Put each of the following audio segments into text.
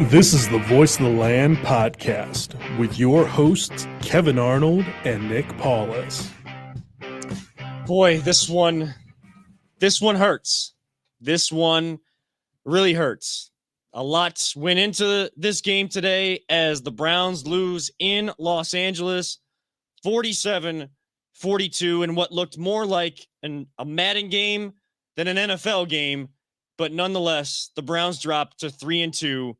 This is the Voice of the Land podcast with your hosts, Kevin Arnold and Nick Paulus. Boy, this one hurts. This one really hurts. A lot went into this game today as the Browns lose in Los Angeles 47-42 in what looked more like a Madden game than an NFL game. But nonetheless, the Browns dropped to 3-2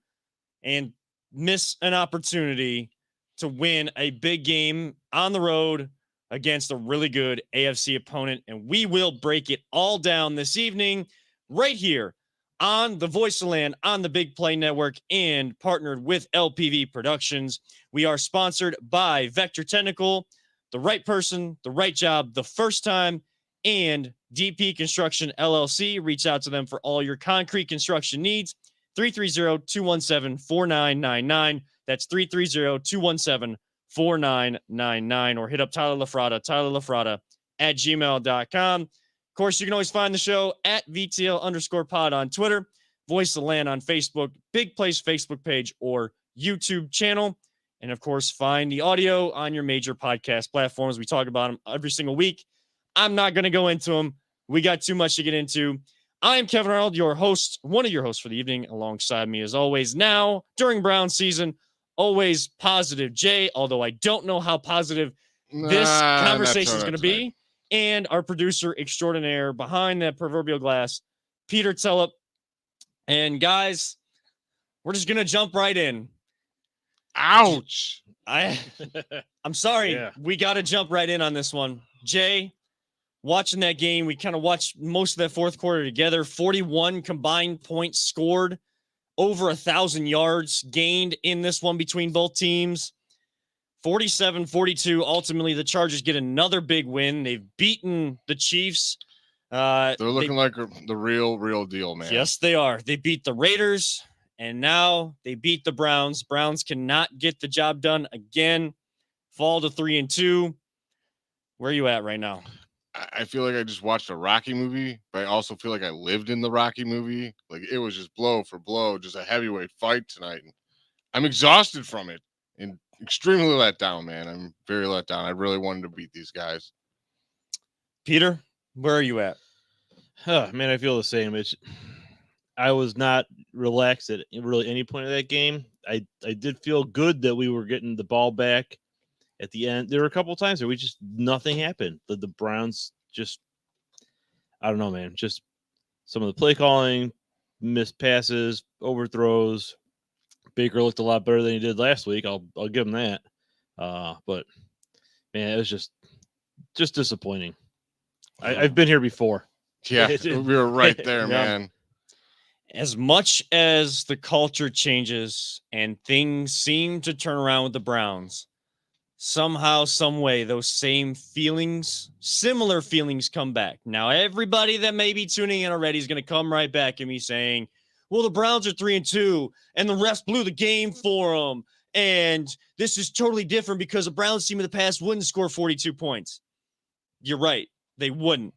and miss an opportunity to win a big game on the road against a really good AFC opponent. And we will break it all down this evening right here on the Voice of Land on the Big Play Network and partnered with LPV Productions. We are sponsored by Vector Technical, the right person, the right job, the first time, and DP Construction LLC. Reach out to them for all your concrete construction needs. 330-217-4999. That's 330-217-4999. Or hit up Tyler LaFrada at gmail.com. Of course, you can always find the show at VTL_pod on Twitter, Voice of the Land on Facebook, Big Place Facebook page or YouTube channel. And of course, find the audio on your major podcast platforms. We talk about them every single week. I'm not going to go into them. We got too much to get into. I am Kevin Arnold, your host, one of your hosts for the evening. Alongside me, as always, now during Brown season, always positive Jay, although I don't know how positive this conversation is going to be. And our producer extraordinaire behind that proverbial glass, Peter Tellup. And guys, we're just going to jump right in. Ouch. I'm sorry. Yeah. We got to jump right in on this one. Jay, watching that game, we kind of watched most of that fourth quarter together. 41 combined points scored, over 1,000 yards gained in this one between both teams. 47-42. Ultimately, the Chargers get another big win. They've beaten the Chiefs. They're looking like the real deal, man. Yes, they are. They beat the Raiders, and now they beat the Browns. Browns cannot get the job done again. Fall to 3-2. Where are you at right now? I feel like I just watched a Rocky movie, but I also feel like I lived in the Rocky movie. Like it was just blow for blow, just a heavyweight fight tonight. And I'm exhausted from it and extremely let down, man. I'm very let down. I really wanted to beat these guys. Peter, where are you at? Man, I feel the same. I was not relaxed at really any point of that game. I did feel good that we were getting the ball back at the end. There were a couple of times where nothing happened. The Browns just, I don't know, man. Just some of the play calling, missed passes, overthrows. Baker looked a lot better than he did last week. I'll give him that. But man, it was just disappointing. I've been here before. Yeah, we were right there, Yeah. man. As much as the culture changes and things seem to turn around with the Browns, somehow, some way, those same feelings, similar feelings come back. Now, everybody that may be tuning in already is going to come right back at me saying, well, the Browns are 3-2 and the refs blew the game for them. And this is totally different because the Browns team in the past wouldn't score 42 points. You're right. They wouldn't.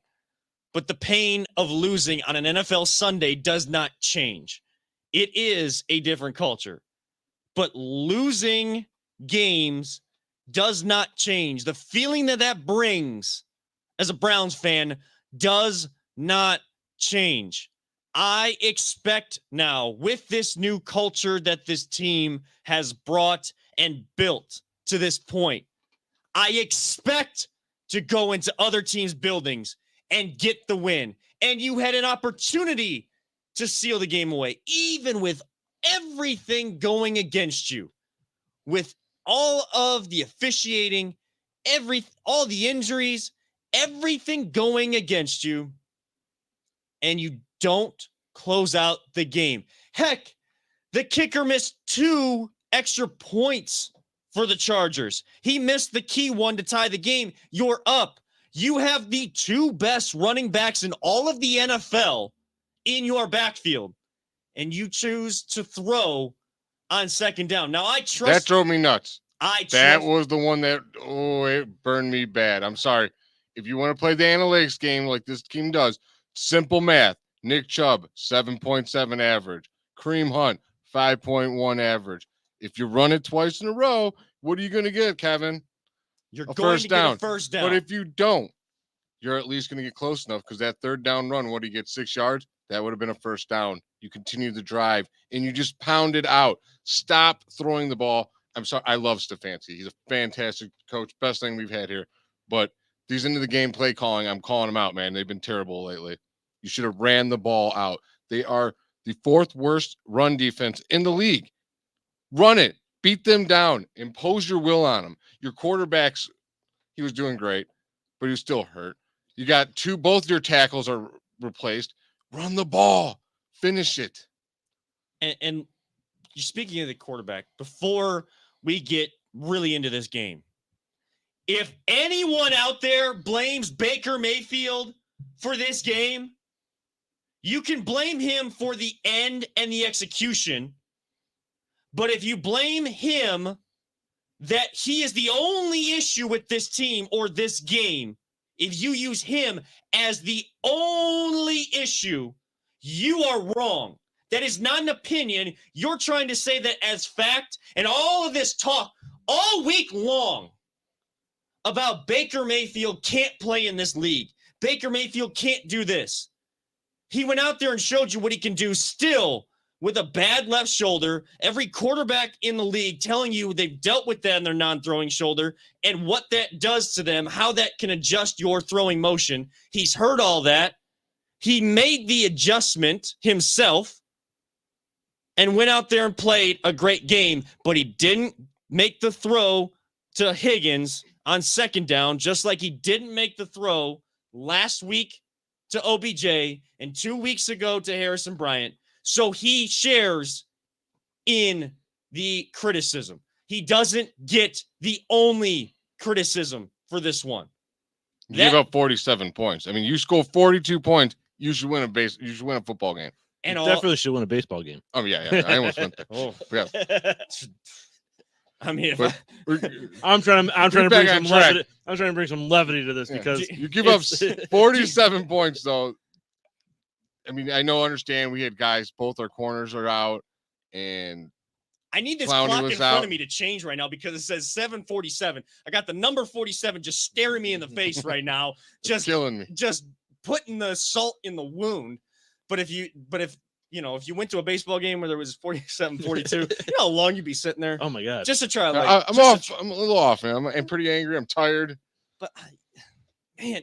But the pain of losing on an NFL Sunday does not change. It is a different culture. But losing games does not change. The feeling that brings as a Browns fan does not change. I expect now, with this new culture that this team has brought and built to this point, I expect to go into other teams' buildings and get the win. And you had an opportunity to seal the game away, even with everything going against you, with all of the officiating, all the injuries, everything going against you, and you don't close out the game. Heck, the kicker missed 2 extra points for the Chargers. He missed the key one to tie the game. You're up. You have the 2 best running backs in all of the NFL in your backfield, and you choose to throw on second down. Now, I trust That drove me nuts. That was the one that, it burned me bad. I'm sorry. If you want to play the analytics game like this team does, simple math. Nick Chubb, 7.7 average. Kareem Hunt, 5.1 average. If you run it twice in a row, what are you going to get, Kevin? You're A going first to down. get a first down. But if you don't, you're at least going to get close enough because that third down run, what do you get, 6 yards? That would have been a first down. You continue the drive, and you just pound it out. Stop throwing the ball. I'm sorry. I love Stefanski. He's a fantastic coach. Best thing we've had here. But these into the game play calling, I'm calling them out, man. They've been terrible lately. You should have ran the ball out. They are the 4th worst run defense in the league. Run it. Beat them down. Impose your will on them. Your quarterbacks, he was doing great, but he was still hurt. You got both your tackles are replaced. Run the ball. Finish it. And you're speaking of the quarterback, before we get really into this game, if anyone out there blames Baker Mayfield for this game, you can blame him for the end and the execution. But if you blame him that he is the only issue with this team or this game, if you use him as the only issue, you are wrong. That is not an opinion. You're trying to say that as fact, and all of this talk all week long about Baker Mayfield can't play in this league. Baker Mayfield can't do this. He went out there and showed you what he can do still with a bad left shoulder. Every quarterback in the league telling you they've dealt with that in their non-throwing shoulder and what that does to them, how that can adjust your throwing motion. He's heard all that. He made the adjustment himself and went out there and played a great game, but he didn't make the throw to Higgins on second down, just like he didn't make the throw last week to OBJ and 2 weeks ago to Harrison Bryant. So he shares in the criticism. He doesn't get the only criticism for this one. You gave up 47 points. I mean, you score 42 points, you should win a football game. And Definitely should win a baseball game. Oh yeah. I almost went there. Oh, Yeah. I mean, But I'm trying to back bring on some track. levity. I'm trying to bring some levity to this Yeah. because you give up it's- 47 points, though. I mean, understand we had guys, both our corners are out, and I need this Clowney clock in was front out. of me to change right now because it says 7:47. I got the number 47 just staring me in the face right now, it's just killing me. putting the salt in the wound. But if you went to a baseball game where there was 47, 42, you know how long you'd be sitting there oh my god, just to try. Like, I'm just to off. I'm a little off, man. I'm pretty angry. I'm tired. But man,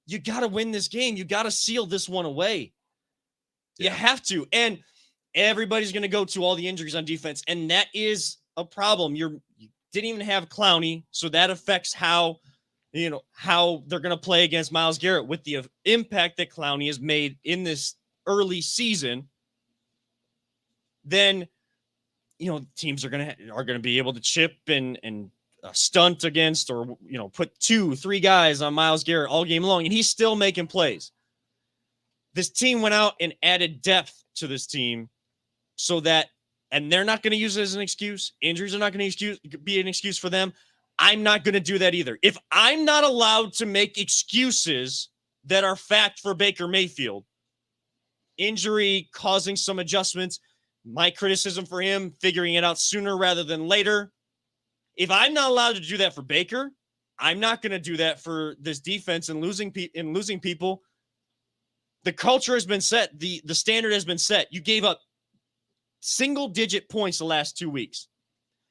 you got to win this game. You got to seal this one away. You have to. And everybody's going to go to all the injuries on defense. And that is a problem. You didn't even have Clowney. So that affects how they're going to play against Myles Garrett with the impact that Clowney has made in this early season. Then, teams are going to be able to chip and stunt against, or, put 2-3 guys on Myles Garrett all game long, and he's still making plays. This team went out and added depth to this team so that, and they're not going to use it as an excuse. Injuries are not going to be an excuse for them. I'm not going to do that either. If I'm not allowed to make excuses that are fact for Baker Mayfield, injury causing some adjustments, my criticism for him, figuring it out sooner rather than later. If I'm not allowed to do that for Baker, I'm not going to do that for this defense and losing people. The culture has been set. The standard has been set. You gave up single-digit points the last 2 weeks.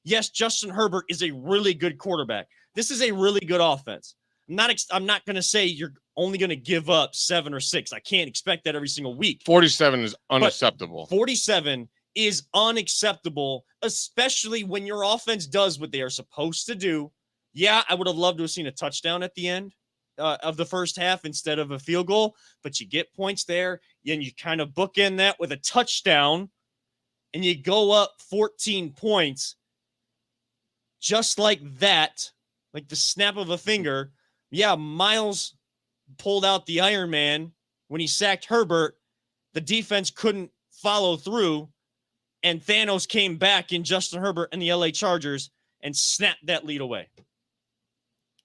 Yes, Justin Herbert is a really good quarterback. This is a really good offense. I'm not going to say you're only going to give up 7 or 6. I can't expect that every single week. 47 is unacceptable. 47 is unacceptable, especially when your offense does what they are supposed to do. Yeah, I would have loved to have seen a touchdown at the end of the first half instead of a field goal, but you get points there, and you kind of bookend that with a touchdown, and you go up 14 points just like that, like the snap of a finger. Yeah, Myles pulled out the Iron Man when he sacked Herbert. The defense couldn't follow through, and Thanos came back in Justin Herbert and the LA Chargers and snapped that lead away.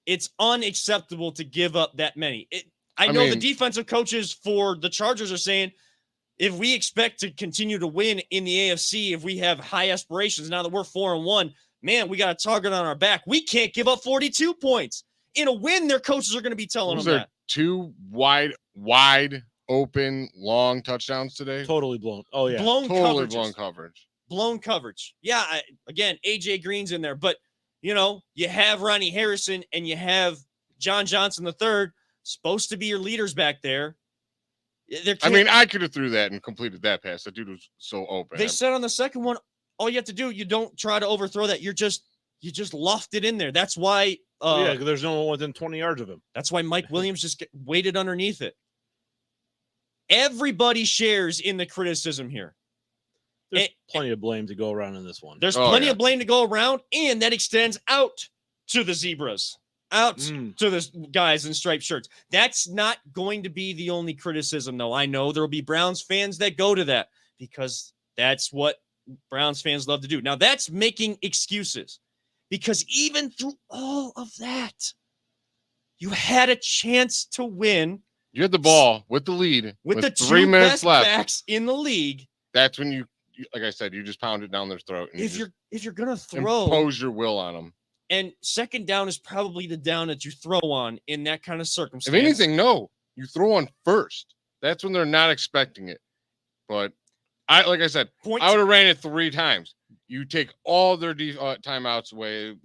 It's unacceptable to give up that many. I know the defensive coaches for the Chargers are saying if we expect to continue to win in the AFC, if we have high aspirations now that we're 4-1, man, we got a target on our back. We can't give up 42 points. In a win, their coaches are going to be telling them that. 2 wide open, long touchdowns today? Totally blown. Oh, yeah. Totally blown coverage. Blown coverage. Yeah, again, AJ Green's in there. But, you have Ronnie Harrison and you have John Johnson III, supposed to be your leaders back there. I could have threw that and completed that pass. That dude was so open. They said on the second one, all you have to do, you don't try to overthrow that. You just luffed it in there. That's why. Because there's no one within 20 yards of him. That's why Mike Williams just waited underneath it. Everybody shares in the criticism here. There's plenty of blame to go around in this one. There's plenty of blame to go around, and that extends out to the Zebras, out to the guys in striped shirts. That's not going to be the only criticism, though. I know there will be Browns fans that go to that because that's what Browns fans love to do. Now, that's making excuses because even through all of that, you had a chance to win. You had the ball with the lead with the 3 minutes best left. Backs in the league. That's when you, like I said, you just pound it down their throat. And if you're gonna throw, impose your will on them. And second down is probably the down that you throw on in that kind of circumstance. If anything, no, you throw on first. That's when they're not expecting it. But like I said, I would have ran it 3 times. You take all their timeouts away.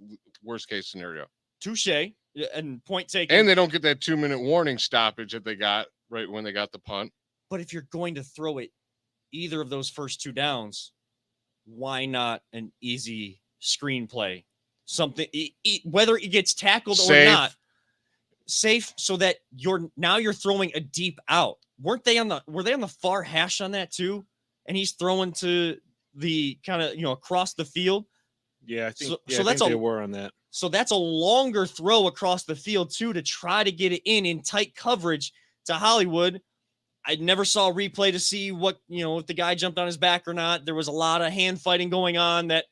Worst case scenario. Touche. And point taken. And they don't get that 2-minute warning stoppage that they got right when they got the punt. But if you're going to throw it either of those first 2 downs, why not an easy screenplay? Something, whether it gets tackled safe. Or not, safe so that you're throwing a deep out. Were they on the far hash on that too? And he's throwing to the kind of across the field. Yeah, I think they were on that. So that's a longer throw across the field too to try to get it in tight coverage to Hollywood. I never saw a replay to see what, if the guy jumped on his back or not. There was a lot of hand fighting going on that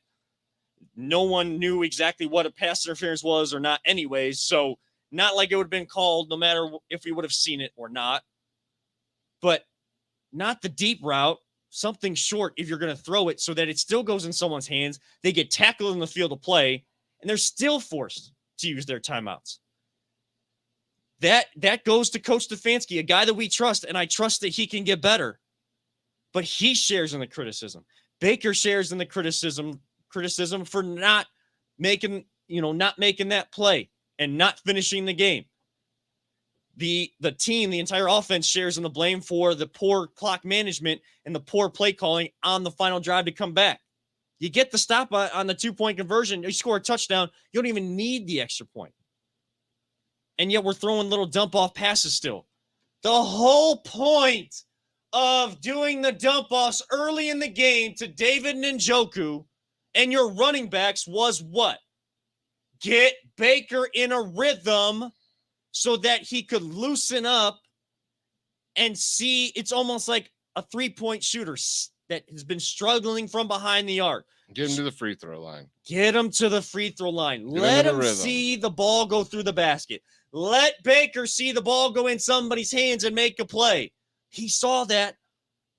no one knew exactly what a pass interference was or not anyways. So not like it would have been called no matter if we would have seen it or not. But not the deep route, something short if you're going to throw it so that it still goes in someone's hands. They get tackled in the field of play, and they're still forced to use their timeouts. That goes to Coach Stefanski, a guy that we trust, and I trust that he can get better. But he shares in the criticism. Baker shares in the criticism for not making that play and not finishing the game. The team, the entire offense shares in the blame for the poor clock management and the poor play calling on the final drive to come back. You get the stop on the 2-point conversion. You score a touchdown. You don't even need the extra point. And yet we're throwing little dump off passes still. The whole point of doing the dump offs early in the game to David Njoku and your running backs was what? Get Baker in a rhythm so that he could loosen up and see. It's almost like a 3-point shooter that has been struggling from behind the arc. Get him to the free throw line. Get him to the free throw line. Let him see the ball go through the basket. Let Baker see the ball go in somebody's hands and make a play. He saw that.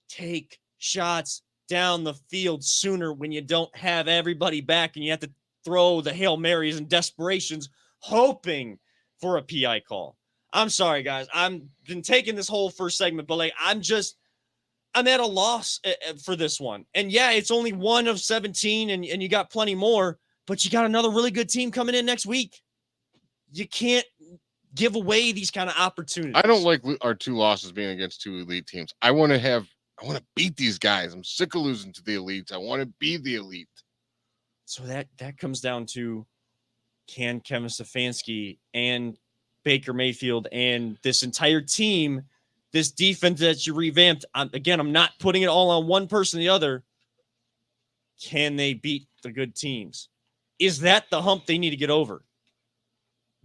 Take shots down the field sooner when you don't have everybody back and you have to throw the Hail Marys and desperations hoping for a PI call. I'm sorry, guys. I've been taking this whole first segment, but I'm at a loss for this one. And yeah, it's only 1 of 17 and you got plenty more, but you got another really good team coming in next week. You can't give away these kind of opportunities. I don't like our 2 losses being against 2 elite teams. I want to beat these guys. I'm sick of losing to the elites. I want to be the elite. So that comes down to, can Kevin Stefanski and Baker Mayfield and this entire team, this defense that you revamped, I'm not putting it all on one person or the other. Can they beat the good teams? Is that the hump they need to get over?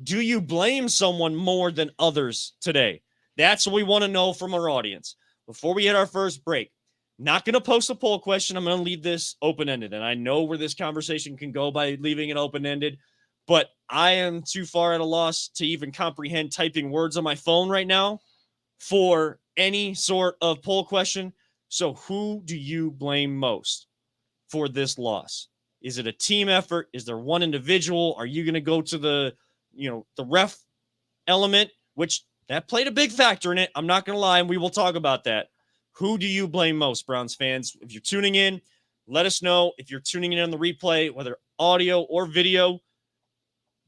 Do you blame someone more than others today? That's what we want to know from our audience. Before we hit our first break, not going to post a poll question. I'm going to leave this open-ended. And I know where this conversation can go by leaving it open-ended, but I am too far at a loss to even comprehend typing words on my phone right now for any sort of poll question. So who do you blame most for this loss? Is it a team effort? Is there one individual? Are you going to go to the ref element, which that played a big factor in it? I'm not going to lie, and we will talk about that. Who do you blame most, Browns fans? If you're tuning in, let us know. If you're tuning in on the replay, whether audio or video,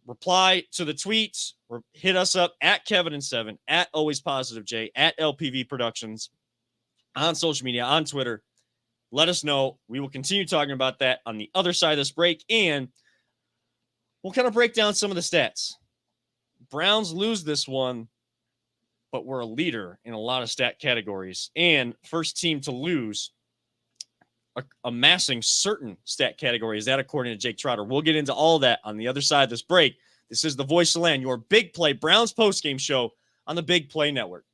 reply to the tweets or hit us up at Kevin7, at Always Positive J, at LPV Productions on social media, on Twitter. Let us know. We will continue talking about that on the other side of this break, and we'll kind of break down some of the stats. Browns lose this one, but we're a leader in a lot of stat categories, and first team to lose, amassing certain stat categories. That, according to Jake Trotter. We'll get into all that on the other side of this break. This is the Voice of Land, your Big Play Browns postgame show on the Big Play Network.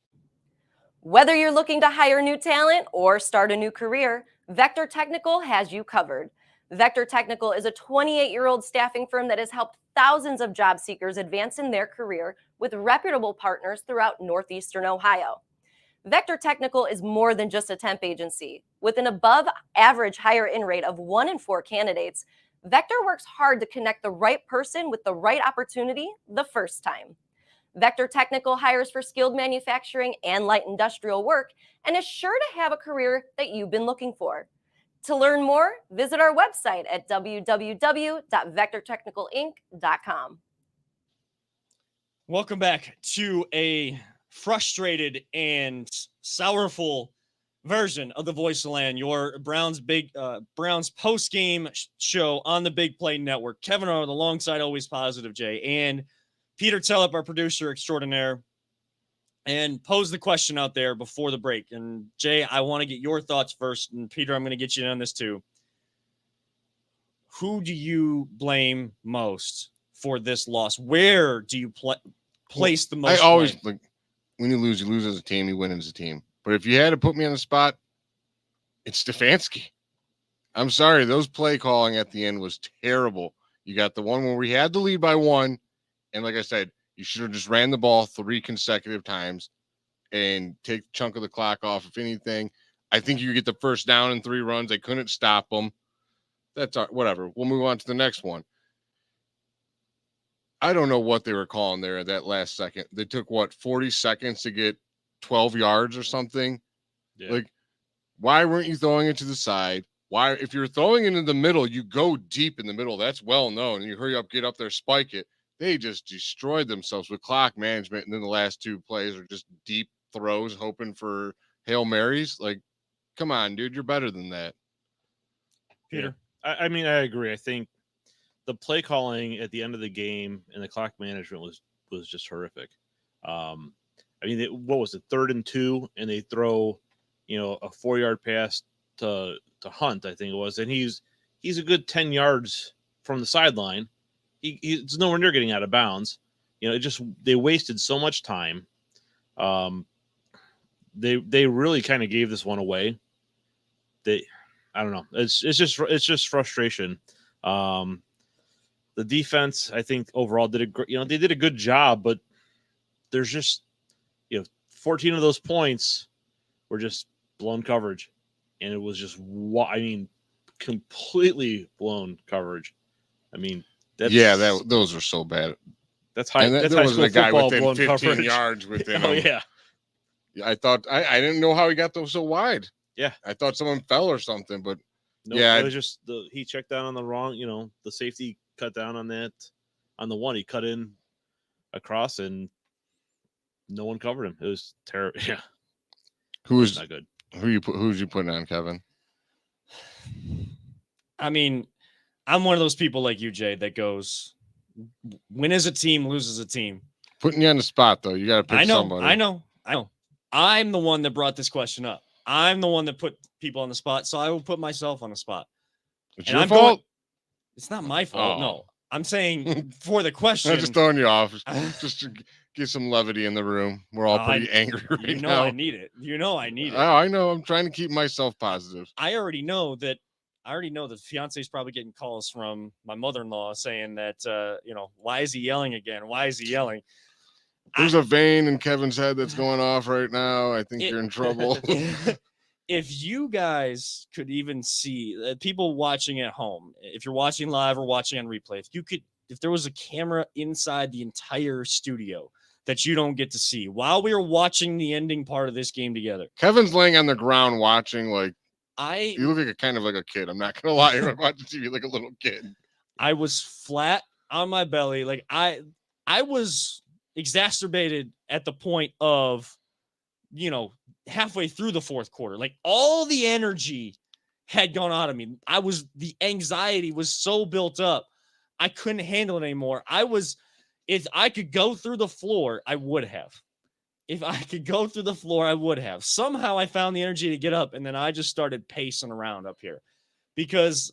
Whether you're looking to hire new talent or start a new career, Vector Technical has you covered. Vector Technical is a 28-year-old staffing firm that has helped thousands of job seekers advance in their career with reputable partners throughout Northeastern Ohio. Vector Technical is more than just a temp agency. With an above-average hire-in rate of 1 in 4 candidates, Vector works hard to connect the right person with the right opportunity the first time. Vector Technical hires for skilled manufacturing and light industrial work and is sure to have a career that you've been looking for. To learn more, visit our website at www.vectortechnicalinc.com. Welcome back to a frustrated and sorrowful version of the Voice of Land, your Browns post-game show on the Big Play Network. Kevin Arnold alongside Always Positive Jay and Peter Tellep, our producer extraordinaire, and pose the question out there before the break. And Jay, I want to get your thoughts first, and Peter, I'm going to get you in on this too. Who do you blame most for this loss? Where do you place the most? I always blame? When you lose as a team, you win as a team. But if you had to put me on the spot, it's Stefanski. I'm sorry, those play calling at the end was terrible. You got the one where we had the lead by 1, and like I said, you should have just ran the ball 3 consecutive times and take a chunk of the clock off. If anything, I think you get the first down in 3 runs. They couldn't stop them. That's whatever. We'll move on to the next one. I don't know what they were calling there at that last second. They took 40 seconds to get 12 yards or something. Yeah. Like, why weren't you throwing it to the side? Why, if you're throwing it in the middle, you go deep in the middle. That's well known. And you hurry up, get up there, spike it. They just destroyed themselves with clock management. And then the last 2 plays are just deep throws, hoping for Hail Marys. Like, come on, dude, you're better than that. Peter. I mean, I agree. I think the play calling at the end of the game and the clock management was just horrific. I mean, what was it, 3rd and 2, and they throw, a 4-yard pass to Hunt, I think it was, and he's a good 10 yards from the sideline. He's nowhere near getting out of bounds. They wasted so much time. They really kind of gave this one away. I don't know. It's just frustration. The defense, I think, overall they did a good job, but there's just 14 of those points were just blown coverage, and it was just completely blown coverage. I mean, those are so bad. That's high. And that's there high was a guy within 15 coverage. yards within him. Oh yeah. I thought I didn't know how he got those so wide. Yeah, I thought someone fell or something, but no, yeah, it was just he checked down on the wrong. The safety cut down on that on the one. He cut in across, and no one covered him. It was terrible. Yeah, who's not good? Who's you putting on, Kevin? I mean, I'm one of those people like you, Jay, that goes win as a team, lose as a team. Putting you on the spot, though. You got to pick somebody. I know. I'm the one that brought this question up. I'm the one that put people on the spot, so I will put myself on the spot. It's your fault? It's not my fault. Oh. No, I'm saying for the question. I'm just throwing you off, just to get some levity in the room. We're all pretty angry right now. I need it. I need it. Oh, I know. I'm trying to keep myself positive. I already know that fiance is probably getting calls from my mother-in-law saying that, why is he yelling again? Why is he yelling? There's a vein in Kevin's head that's going off right now. I think you're in trouble. if you guys could even see people watching at home, if you're watching live or watching on replay, if there was a camera inside the entire studio that you don't get to see while we were watching the ending part of this game together. Kevin's laying on the ground watching, like, I you look like a kind of like a kid. I'm not gonna lie, you're watching TV like a little kid. I was flat on my belly. Like I was exacerbated at the point of, halfway through the fourth quarter. Like all the energy had gone out of me. The anxiety was so built up. I couldn't handle it anymore. If I could go through the floor, I would have. If I could go through the floor, I would have. Somehow I found the energy to get up, and then I just started pacing around up here because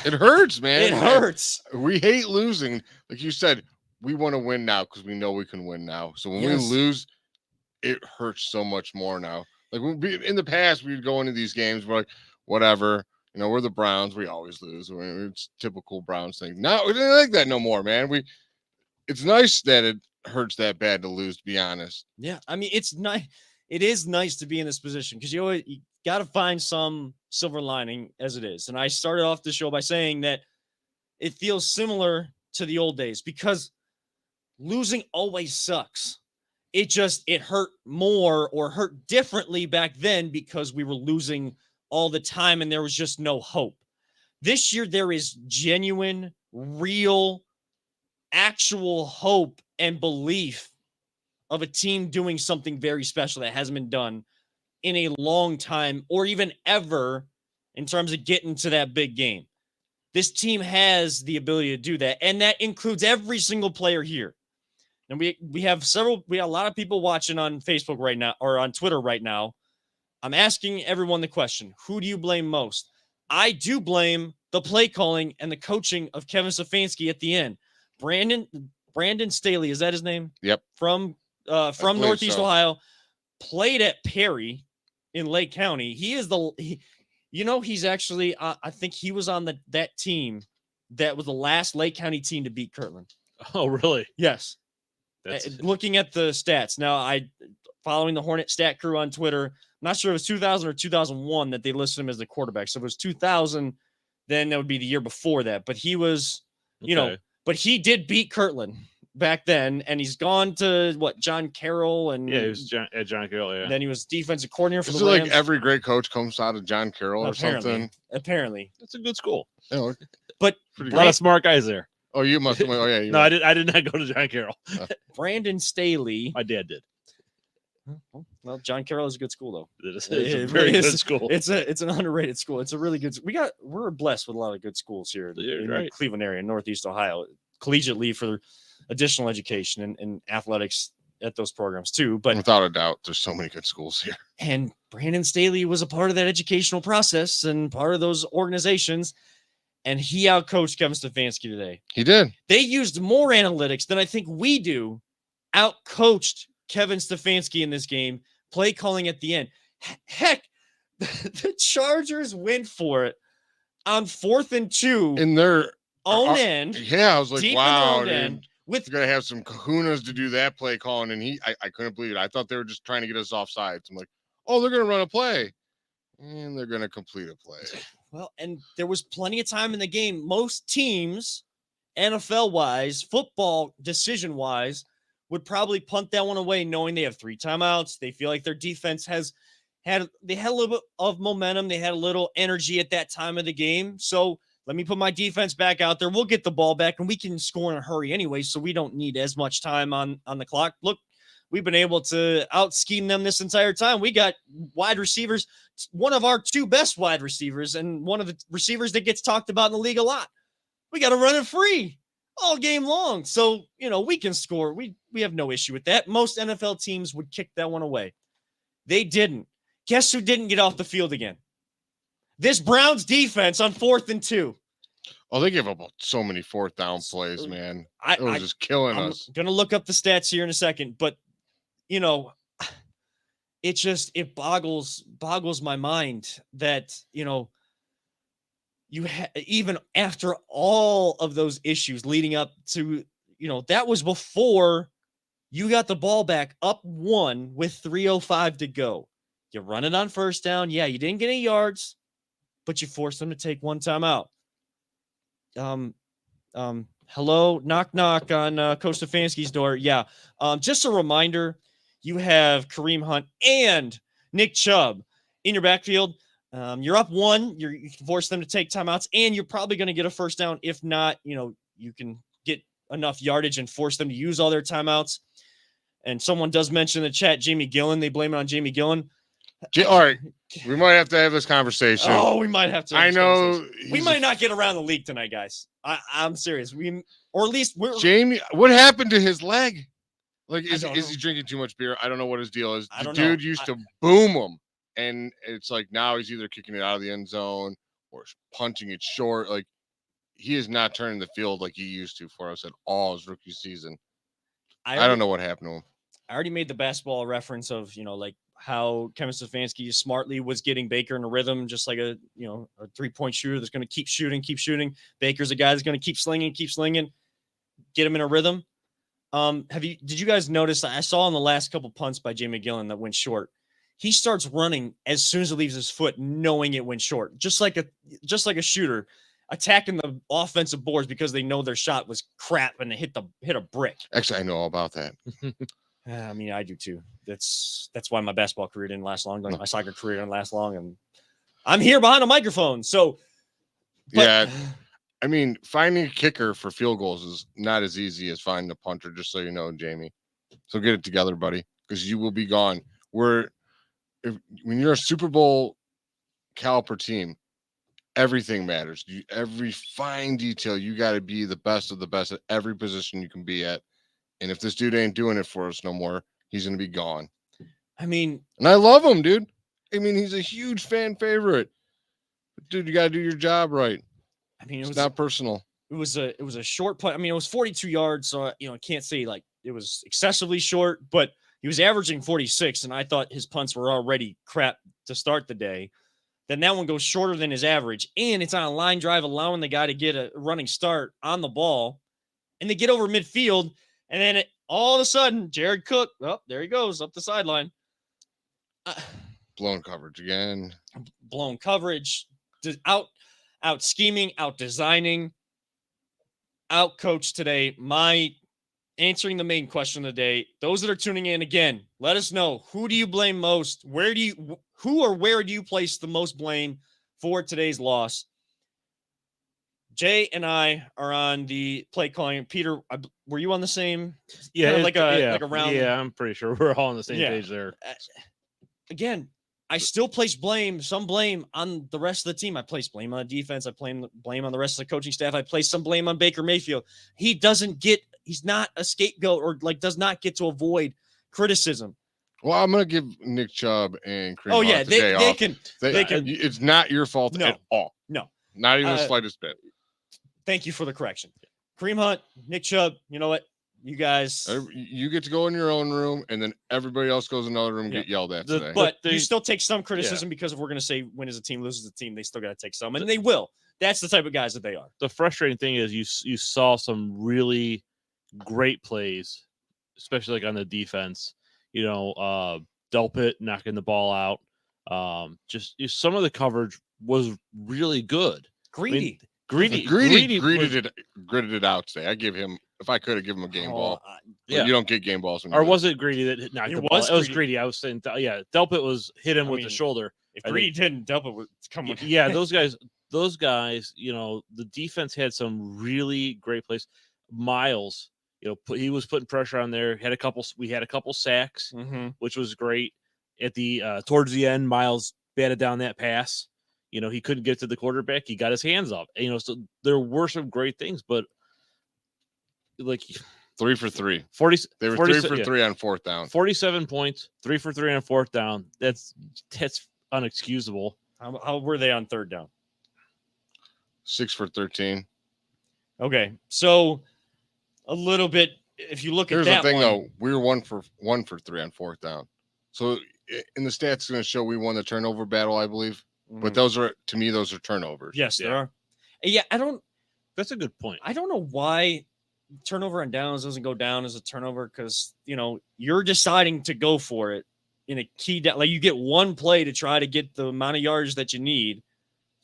it hurts, man. It hurts. We hate losing. Like you said, we want to win now because we know we can win now. So when we lose, it hurts so much more now. Like in the past, we'd go into these games, we're like, whatever. We're the Browns. We always lose. It's typical Browns thing. No, we didn't like that no more, man. It's nice that it hurts that bad to lose, to be honest. Yeah, I mean, it's nice. It is nice to be in this position because you got to find some silver lining as it is. And I started off the show by saying that it feels similar to the old days because losing always sucks. It hurt more or hurt differently back then because we were losing all the time and there was just no hope. This year, there is genuine, real, actual hope and belief of a team doing something very special that hasn't been done in a long time or even ever in terms of getting to that big game. This team has the ability to do that, and that includes every single player here. And we have a lot of people watching on Facebook right now or on Twitter right now. I'm asking everyone the question, who do you blame most? I do blame the play calling and the coaching of Kevin Stefanski at the end. Brandon Staley, is that his name? Yep. From Northeast Ohio, played at Perry in Lake County. He is he's actually, I think he was on that team that was the last Lake County team to beat Kirtland. Oh, really? Yes. Looking at the stats now, following the Hornet stat crew on Twitter, I'm not sure if it was 2000 or 2001 that they listed him as the quarterback. So if it was 2000, then that would be the year before that. But he was, but he did beat Kirtland back then, and he's gone to John Carroll, and he was John Carroll. Yeah. Then he was defensive coordinator for the Rams. Like every great coach comes out of John Carroll or something. Apparently, that's a good school. Yeah, but a lot of smart guys there. Oh, you must. Oh, yeah. No, I did not go to John Carroll. Brandon Staley. My dad did. Well, John Carroll is a good school, though. It's a very good school. It's an underrated school. It's a really good. We're blessed with a lot of good schools here in the Cleveland area, Northeast Ohio, collegiately for additional education and athletics at those programs too. But without a doubt, there's so many good schools here. And Brandon Staley was a part of that educational process and part of those organizations. And he outcoached Kevin Stefanski today. He did. They used more analytics than I think we do. Outcoached Kevin Stefanski in this game. Play calling at the end. Heck, the Chargers went for it on 4th and 2 in their own end. Yeah, I was like, wow, dude. With you're gonna have some kahunas to do that play calling, and I couldn't believe it. I thought they were just trying to get us off sides. I'm like, oh, they're gonna run a play, and they're gonna complete a play. Well, and there was plenty of time in the game. Most teams, NFL wise, football decision wise, would probably punt that one away, knowing they have 3 timeouts. They feel like their defense had a little bit of momentum. They had a little energy at that time of the game. So let me put my defense back out there. We'll get the ball back, and we can score in a hurry anyway, so we don't need as much time on the clock. Look, we've been able to out-scheme them this entire time. We got wide receivers, one of our 2 best wide receivers, and one of the receivers that gets talked about in the league a lot. We got to run it free all game long. So, we can score. We have no issue with that. Most NFL teams would kick that one away. They didn't. Guess who didn't get off the field again? This Browns defense on 4th and 2. Oh, they gave up so many 4th down plays, man. It was just killing us. I'm going to look up the stats here in a second, but it boggles my mind that, even after all of those issues leading up to, that was before you got the ball back up 1 with 3:05 to go. You run it on first down. Yeah, you didn't get any yards, but you forced them to take one timeout. Hello, knock knock on Coach Stefanski's door. Yeah. Just a reminder, you have Kareem Hunt and Nick Chubb in your backfield. You're up one. You can force them to take timeouts, and you're probably going to get a first down. If not, you can get enough yardage and force them to use all their timeouts. And someone does mention in the chat, Jamie Gillen. They blame it on Jamie Gillen. All right, we might have to have this conversation. Oh, we might have to. I know we might not get around the league tonight, guys. I'm serious. Or at least we're Jamie. What happened to his leg? Like, is don't he drinking too much beer? I don't know what his deal is. I The don't dude know. used to boom him, and it's like now he's either kicking it out of the end zone or punching it short. Like, he is not turning the field like he used to for us at all his rookie season. I don't know what happened to him. I already made the basketball reference of, like how Kevin Stefanski smartly was getting Baker in a rhythm, just like a 3-point shooter that's going to keep shooting. Baker's a guy that's going to keep slinging, get him in a rhythm. Did you guys notice? I saw on the last couple punts by Jamie Gillen that went short. He starts running as soon as it leaves his foot, knowing it went short, just like a shooter attacking the offensive boards because they know their shot was crap and it hit a brick. Actually, I know all about that. I mean, I do too. That's why my basketball career didn't last long. Like my soccer career didn't last long, and I'm here behind a microphone. So, Yeah, I mean, finding a kicker for field goals is not as easy as finding a punter. Just so you know, Jamie. So get it together, buddy, because you will be gone. When you're a Super Bowl caliber team, everything matters. Every fine detail, you got to be the best of the best at every position you can be at. And if this dude ain't doing it for us no more, he's going to be gone. I mean, and I love him, dude. I mean, he's a huge fan favorite. But dude, you got to do your job right. I mean, it's not personal. It was a short punt. I mean, it was 42 yards, so I can't say like it was excessively short, but he was averaging 46, and I thought his punts were already crap to start the day. Then that one goes shorter than his average, and it's on a line drive, allowing the guy to get a running start on the ball, and they get over midfield. And then all of a sudden, Jared Cook, there he goes up the sideline. Blown coverage again. Blown coverage. Out scheming, out designing, out coached today. My answering the main question of the day. Those that are tuning in again, let us know, who do you blame most? Where do you place the most blame for today's loss? Jay and I are on the play calling. Peter, were you on the same? Yeah, like a round. Yeah, I'm pretty sure we're all on the same page there. Again, I still place some blame on the rest of the team. I place blame on defense. I blame on the rest of the coaching staff. I place some blame on Baker Mayfield. He's not a scapegoat or does not get to avoid criticism. Well, I'm going to give Nick Chubb and Kareem Hunt the day they off. can. It's not your fault at all. No. Not even the slightest bit. Thank you for the correction. Kareem Hunt, Nick Chubb, you know what? You guys. You get to go in your own room, and then everybody else goes in another room and get yelled at today. But you still take some criticism because if we're going to say win as a team, loses a team, they still got to take some. And they will. That's the type of guys that they are. The frustrating thing is you saw some really great plays, especially like on the defense. Delpit knocking the ball out. Just some of the coverage was really good. Greedy. Greedy gritted it out today. I give him, if I could have given him a game ball. You don't get game balls. Or was it Greedy that knocked the ball? It was Greedy. I was saying, Delpit hit him with the shoulder. If Greedy didn't, Delpit would come with. Yeah, those guys, the defense had some really great plays. Miles, he was putting pressure on there. We had a couple sacks, which was great. At the towards the end, Miles batted down that pass. He couldn't get to the quarterback. He got his hands up. So there were some great things, but 3 for 3. 40. They were 3 for 3 on fourth down. 47 points, 3 for 3 on fourth down. That's unexcusable. How were they on third down? 6 for 13. Okay, so a little bit. If you look at that, here's the thing though, we were 1 for 3 on fourth down. So in the stats, it's going to show we won the turnover battle, I believe. But those are turnovers. Yes, there are. Yeah, That's a good point. I don't know why turnover on downs doesn't go down as a turnover because you're deciding to go for it. in a key down. Like you get one play to try to get the amount of yards that you need.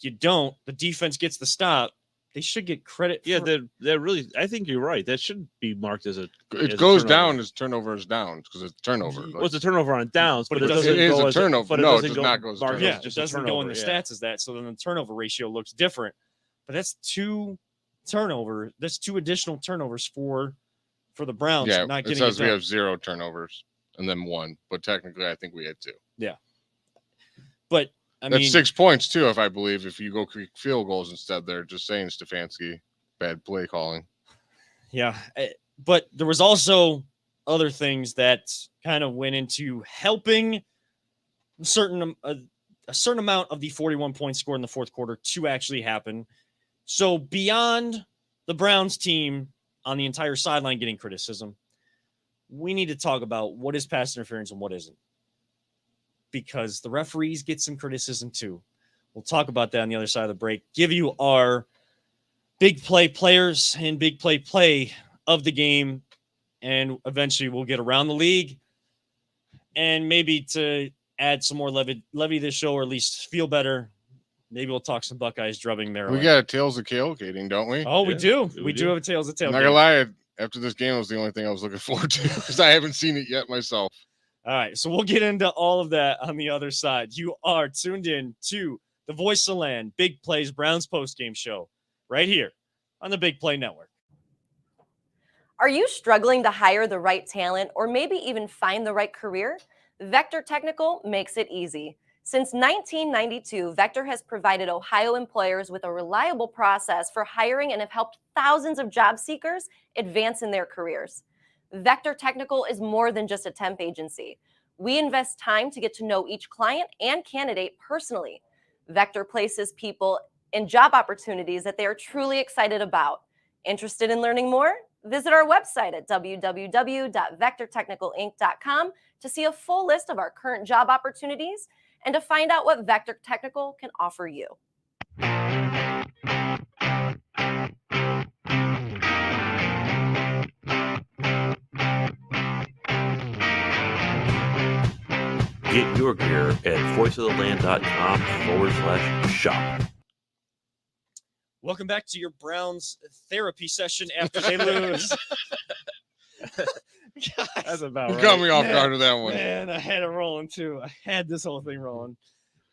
You don't. The defense gets the stop. They should get credit. Yeah, for, that really. I think you're right. That should be marked as a. It goes down as turnovers down because it's turnover. Well, Like, Well, it's a turnover on downs, but it doesn't- doesn't It is go a as turnover. But No, it doesn't does go not go as a marked turnover. yeah, as it just a doesn't go in the turnover, yeah. stats as that. So then the turnover ratio looks different. But that's two turnover. That's two additional turnovers for the Browns. yeah, not it getting says it we done. have 0 turnovers and then 1, but technically I think we had 2. But I That's mean, 6 points too, if I believe. If you go kick field goals instead, they're just saying Stefanski bad play calling. yeah. But there was also other things that kind of went into helping a certain amount of the 41 points scored in the fourth quarter to actually happen. So beyond the Browns team on the entire sideline getting criticism, we need to talk about what is pass interference and what isn't. Because the referees get some criticism too. We'll talk about that on the other side of the break. Give you our big play players and big play of the game. And eventually we'll get around the league. And maybe to add some more levy this show, or at least feel better, maybe we'll talk some Buckeyes drubbing there. We got a Tales of Tailgating, don't we? Oh, we Yeah, do. we We do. do have a Tails of I'm Tailgate. not gonna lie. After this game, it was the only thing I was looking forward to because I haven't seen it yet myself. All right, so we'll get into all of that on the other side. You are tuned in to the Voice of the Land Big Plays Browns postgame show right here on the Big Play Network. Are you struggling to hire the right talent or maybe even find the right career? Vector Technical makes it easy. Since 1992, Vector has provided Ohio employers with a reliable process for hiring and have helped thousands of job seekers advance in their careers. Vector Technical is more than just a temp agency. We invest time to get to know each client and candidate personally. Vector places people in job opportunities that they are truly excited about. Interested in learning more? Visit our website at www.vectortechnicalinc.com to see a full list of our current job opportunities and to find out what Vector Technical can offer you. Get your gear at voiceoftheland.com/shop. Welcome back to your Browns therapy session after they lose. That's about You right. got me off Man, guard with that one. Man, I had it rolling too. I had this whole thing rolling.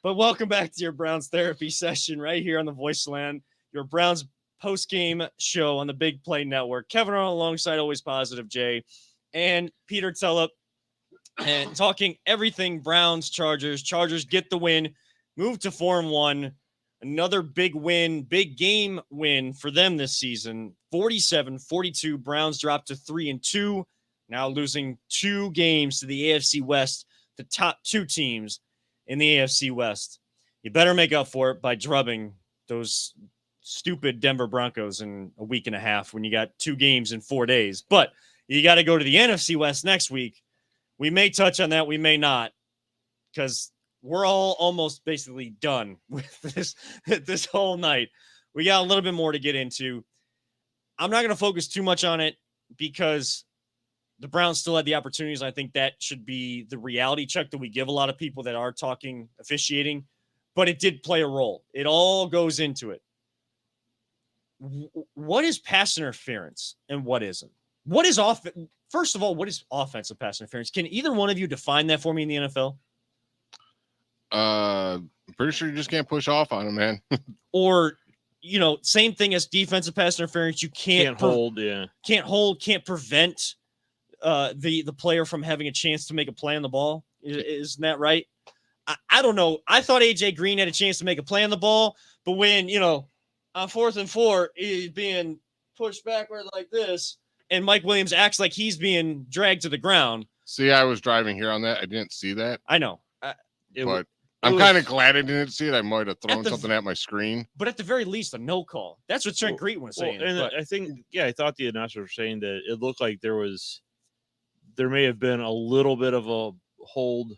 But welcome back to your Browns therapy session right here on the Voice Land, your Browns post-game show on the Big Play Network. Kevin Arnold alongside Always Positive Jay and Peter Tulloch, and talking everything Browns, Chargers. Chargers get the win, move to 4-1. Another big win, big game win for them this season. 47-42. Browns dropped to 3-2. Now losing 2 games to the AFC West, the top 2 teams in the AFC West. You better make up for it by drubbing those stupid Denver Broncos in a week and a half when you got 2 games in 4 days. But you got to go to the NFC West next week. We may touch on that. We may not, because we're all almost basically done with this whole night. We got a little bit more to get into. I'm not going to focus too much on it because the Browns still had the opportunities. I think that should be the reality check that we give a lot of people that are talking officiating, but it did play a role. It all goes into it. What is pass interference and what isn't? What is First of all, what is offensive pass interference? Can either one of you define that for me in the NFL? I'm pretty sure you just can't push off on him, man. Or, same thing as defensive pass interference. You can't hold, yeah. Can't hold, can't prevent the player from having a chance to make a play on the ball. Isn't that right? I don't know. I thought AJ Green had a chance to make a play on the ball, but when, on 4th and 4, he's being pushed backward like this, and Mike Williams acts like he's being dragged to the ground. See, I was driving here on that. I didn't see that, I know. but I'm kind of glad I didn't see it. I might have thrown something at my screen. But at the very least, a no call. That's what Trent Greeton was saying. And but I think, I thought the announcers were saying that it looked like there may have been a little bit of a hold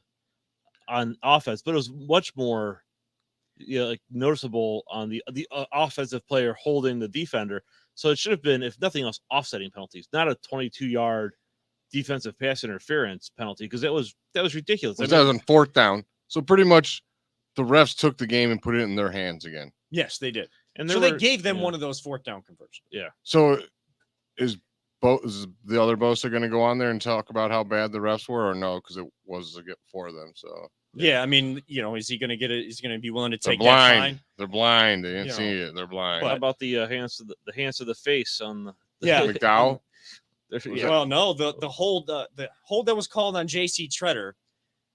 on offense, but it was much more noticeable on the offensive player holding the defender. So it should have been, if nothing else, offsetting penalties, not a 22-yard defensive pass interference penalty because that was ridiculous. That was on 4th down. So pretty much the refs took the game and put it in their hands again. Yes, they did. and So they gave them one of those 4th down conversions. So is the other Bosa going to go on there and talk about how bad the refs were, or no? Because it was for them. So Yeah, I mean, is he going to get it? Is he going to be willing to they're take that blind. fine? They're blind. They didn't You see it. They're blind. How about the hands to the face on the Yeah. McDowell. yeah. Well, no, the hold that was called on J.C. Treader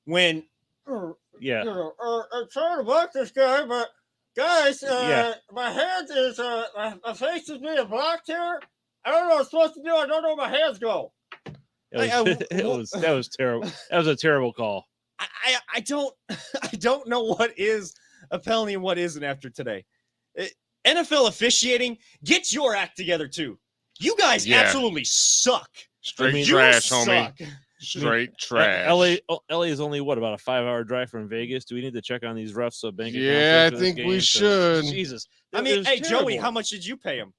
when yeah. I'm trying to block this guy, but guys, Yeah. my hands is my face is being blocked here. I don't know what I'm supposed to do. I don't know where my hands go. That was terrible. That was a terrible call. I don't know what is a penalty and what isn't after today. NFL officiating, get your act together too. You guys absolutely suck. Straight You trash, homie. suck. Straight trash. LA is only about a 5-hour drive from Vegas. Do we need to check on these refs? Yeah, I think we should. Jesus. I mean, It was hey, Joey, terrible. how much did you pay him?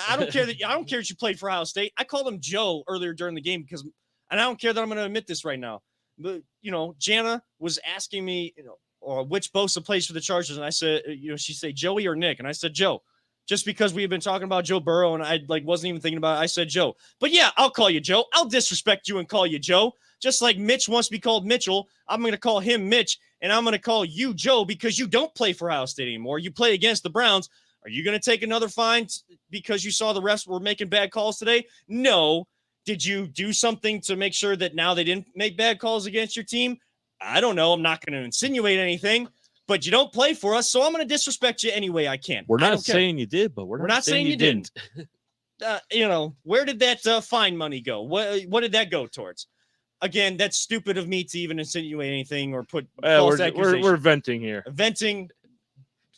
I don't care that you played for Ohio State. I called him Joe earlier during the game and I don't care that I'm going to admit this right now. But Jana was asking me, or which Bosa plays for the Chargers, and I said, she said Joey or Nick, and I said Joe, just because we had been talking about Joe Burrow, and I wasn't even thinking about it. I said Joe, but yeah, I'll call you Joe. I'll disrespect you and call you Joe, just like Mitch wants to be called Mitchell. I'm going to call him Mitch, and I'm going to call you Joe because you don't play for Ohio State anymore. You play against the Browns. Are you going to take another fine because you saw the refs were making bad calls today? No. Did you do something to make sure that now they didn't make bad calls against your team? I don't know. I'm not going to insinuate anything, but you don't play for us, so I'm going to disrespect you any way I can. We're I not don't care. saying you did, but we're not saying you didn't. Where did that fine money go? What did that go towards? Again, that's stupid of me to even insinuate anything or put false accusations. We're venting here. Venting.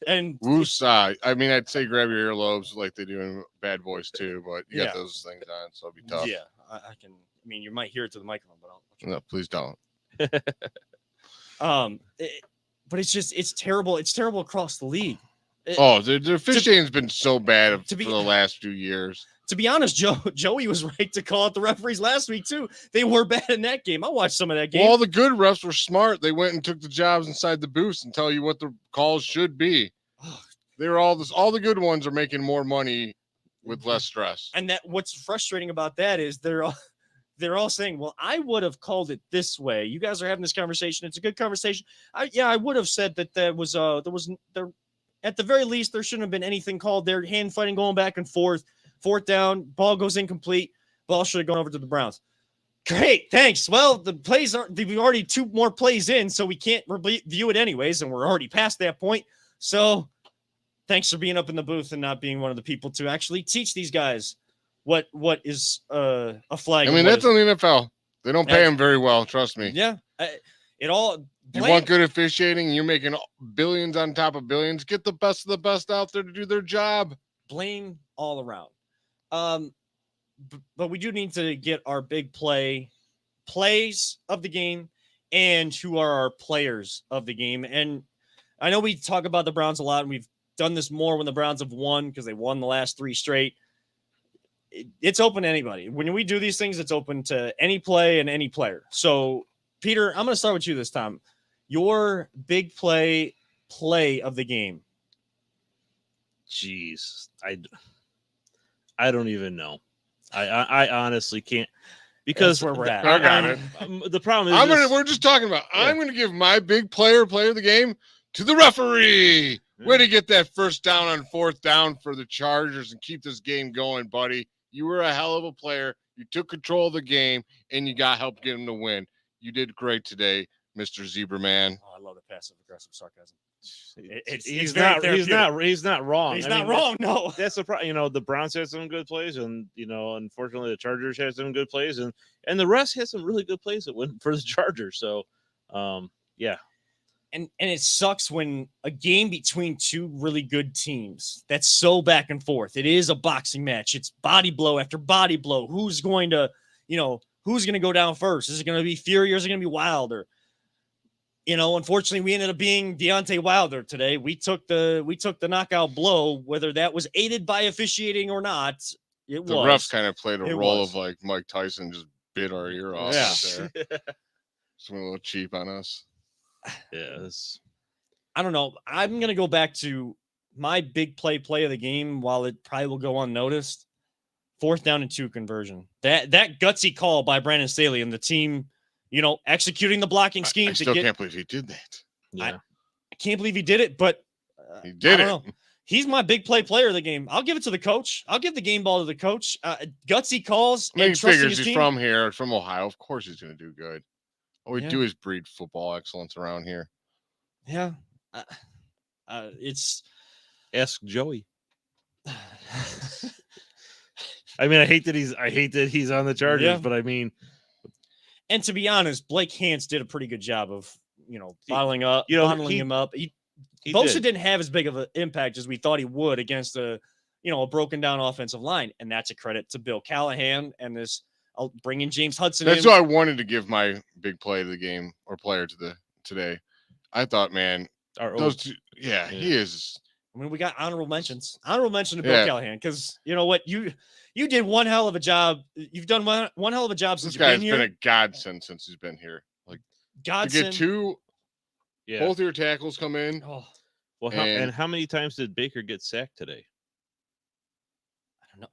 And Woosah. I mean, I'd say grab your earlobes like they do in Bad Boys too, but you got those things on, so it'll be tough. Yeah, I can. I mean, you might hear it to the microphone, but I'll. No, please don't. But it's terrible. It's terrible across the league. The officiating's been so bad for be- the last few years. To be honest, Joey was right to call out the referees last week too. They were bad in that game. I watched some of that game. Well, all the good refs were smart. They went and took the jobs inside the booths and tell you what the calls should be. They were all the good ones are making more money with less stress. And that what's frustrating about that is they're all saying, well, I would have called it this way. You guys are having this conversation. It's a good conversation. I would have said that there was at the very least, there shouldn't have been anything called there. Hand fighting going back and forth. 4th down, ball goes incomplete. Ball should have gone over to the Browns. Great, thanks. Well, we've already 2 more plays in, so we can't review it anyways, and we're already past that point. So thanks for being up in the booth and not being one of the people to actually teach these guys what is a flag. I mean, that's on the NFL. They don't pay them very well. Trust me. Yeah. You want good officiating and you're making billions on top of billions. Get the best of the best out there to do their job. Blame all around. But we do need to get our big plays of the game and who are our players of the game. And I know we talk about the Browns a lot, and we've done this more when the Browns have won because they won the last 3 straight. It's open to anybody. When we do these things, it's open to any play and any player. So, Peter, I'm going to start with you this time. Your big play of the game. Jeez, I don't even know. I honestly can't, because That's where we're at. I got it. The problem is We're just talking about. Yeah. I'm gonna give my big player of the game to the referee. Way to get that first down on 4th down for the Chargers and keep this game going, buddy. You were a hell of a player. You took control of the game and you got help get them to win. You did great today, Mr. Zebra Man. Oh, I love the passive aggressive sarcasm. He's not wrong. He's not wrong. No, that's the problem. The Browns had some good plays, and unfortunately the Chargers had some good plays, and the rest had some really good plays that went for the Chargers. So, yeah. And it sucks when a game between 2 really good teams that's so back and forth. It is a boxing match. It's body blow after body blow. Who's going to go down first? Is it going to be Fury or is it going to be Wilder? Unfortunately, we ended up being Deontay Wilder today. We took the knockout blow, whether that was aided by officiating or not. The refs kind of played a role of like Mike Tyson just bit our ear off Yeah. right there. Just went a little cheap on us. Yes. I don't know. I'm gonna go back to my big play of the game. While it probably will go unnoticed, 4th down and 2 conversion. That gutsy call by Brandon Staley and the team, executing the blocking scheme I to still get. can't believe he did that. Yeah. I can't believe he did it, but He I did don't it. know. He's my big player of the game. I'll give it to the coach. I'll give the game ball to the coach. Gutsy calls I mean, he and trusting figures his he's team. from here, from Ohio. Of course he's going to do good. All we Yeah. do is breed football excellence around here. Yeah, it's. Ask Joey. I mean, I hate that he's on the Chargers, Yeah. but I mean, And to be honest, Blake Hance did a pretty good job of, bottling him up. he Bosa did. didn't have as big of an impact as we thought he would against a broken down offensive line, and that's a credit to Bill Callahan and this. I'll bring in James Hudson. That's what I wanted to give my big play of the game or player to today. I thought, man, those two, he is. I mean, we got honorable mentions. Honorable mention to Bill Yeah. Callahan because you know what you did one hell of a job. You've done one hell of a job since This you've guy's been been here. a godsend since he's been here. Like to Godson. get two, Yeah. both your tackles come in. Oh, Well, and- how many times did Baker get sacked today?